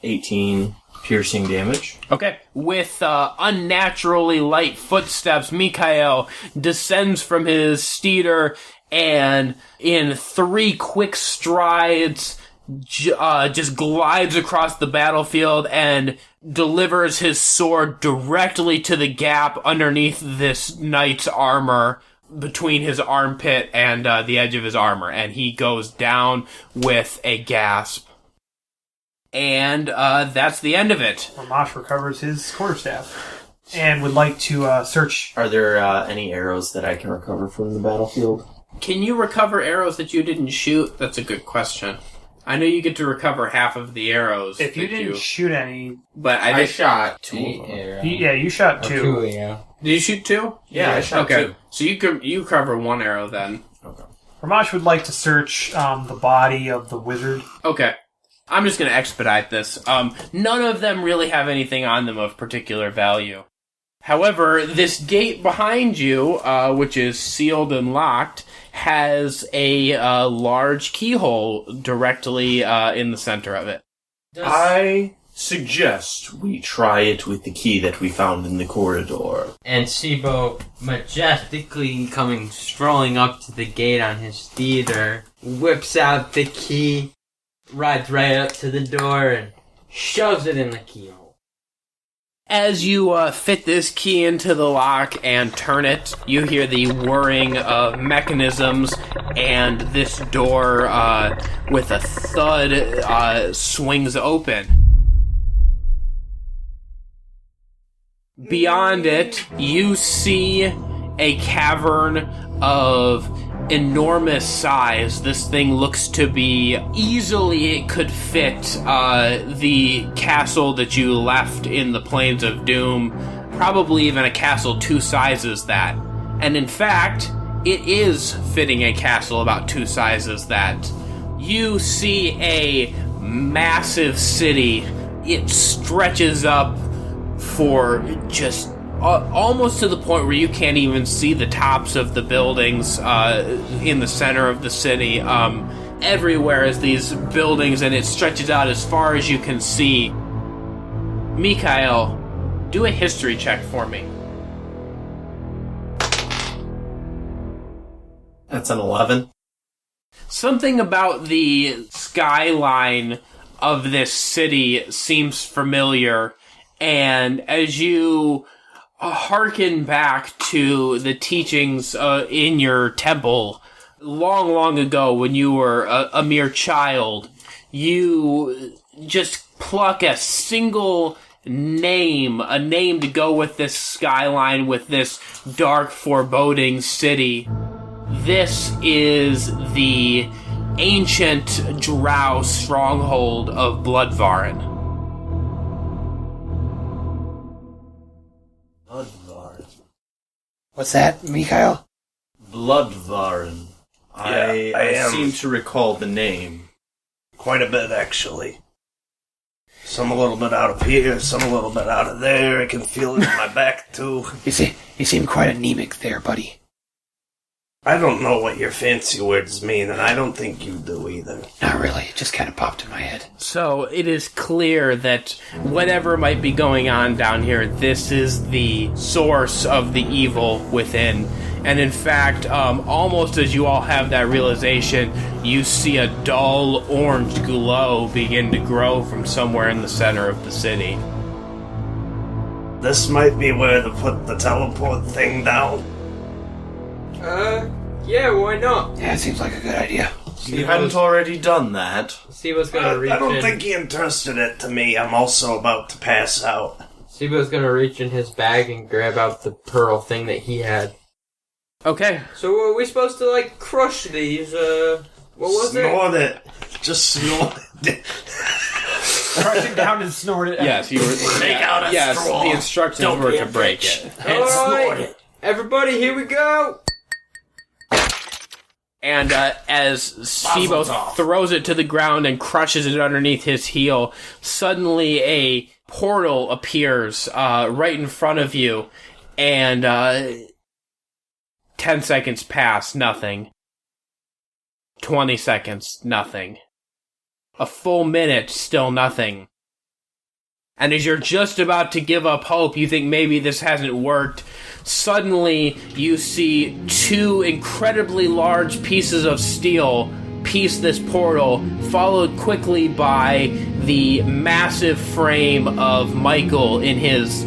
18 piercing damage. Okay. With unnaturally light footsteps, Mikhail descends from his steeder and in 3 quick strides just glides across the battlefield and delivers his sword directly to the gap underneath this knight's armor, between his armpit and the edge of his armor, and he goes down with a gasp. And that's the end of it. Rhomash recovers his quarterstaff and would like to search. Are there any arrows that I can recover from the battlefield? Can you recover arrows that you didn't shoot? That's a good question. I know you get to recover half of the arrows. If you didn't shoot any... But I shot 2 arrows. Yeah, you shot 2. 2, yeah. Did you shoot 2? Yeah, I shot 2. So you cover 1 arrow then. Okay. Rhomash would like to search the body of the wizard. Okay. I'm just going to expedite this. None of them really have anything on them of particular value. However, this gate behind you, which is sealed and locked, has a large keyhole directly in the center of it. I suggest we try it with the key that we found in the corridor. And Seebo, majestically strolling up to the gate on his steeder, whips out the key, rides right up to the door, and shoves it in the keyhole. As you fit this key into the lock and turn it, you hear the whirring of mechanisms, and this door, with a thud, swings open. Beyond it, you see a cavern of enormous size. This thing looks to be easily it could fit the castle that you left in the Plains of Doom, probably even a castle 2 sizes that. And in fact, it is fitting a castle about 2 sizes that. You see a massive city. It stretches up for just almost to the point where you can't even see the tops of the buildings in the center of the city. Everywhere is these buildings, and it stretches out as far as you can see. Mikhail, do a history check for me. That's an 11. Something about the skyline of this city seems familiar, and as you hearken back to the teachings in your temple long, long ago when you were a mere child, you just pluck a single name, a name to go with this skyline, with this dark, foreboding city. This is the ancient drow stronghold of Bloodvarin. Bloodvarin. What's that, Mikhail? Bloodvarin. I seem to recall the name. Quite a bit, actually. Some a little bit out of here, some a little bit out of there. I can feel it in my back, too. You seem quite anemic there, buddy. I don't know what your fancy words mean, and I don't think you do either. Not really. It just kind of popped in my head. So it is clear that whatever might be going on down here, this is the source of the evil within. And in fact, almost as you all have that realization, you see a dull orange glow begin to grow from somewhere in the center of the city. This might be where to put the teleport thing down. Yeah, why not? Yeah, it seems like a good idea. You hadn't already done that. Seebo's gonna reach in. I don't think he entrusted it to me. I'm also about to pass out. Seebo's gonna reach in his bag and grab out the pearl thing that he had. Okay. So were we supposed to, like, crush these, what was snort it? Just snort it. Crush it down and snort it. Yes, you were. Take out a straw. The instructions were to break it. And snort it. Everybody, here we go! And as Seebo throws it to the ground and crushes it underneath his heel, suddenly a portal appears right in front of you, and 10 seconds pass, nothing. 20 seconds, nothing. A full minute, still nothing. And as you're just about to give up hope, you think maybe this hasn't worked, suddenly you see 2 incredibly large pieces of steel piece this portal, followed quickly by the massive frame of Michael in his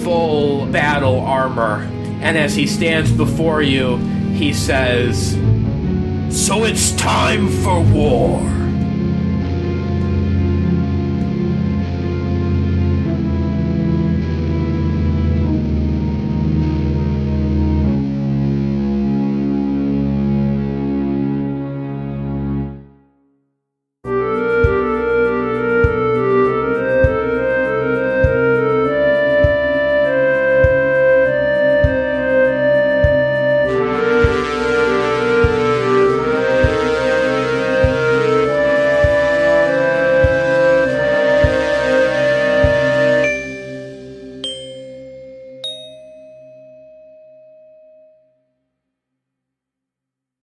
full battle armor. And as he stands before you, he says, "So it's time for war."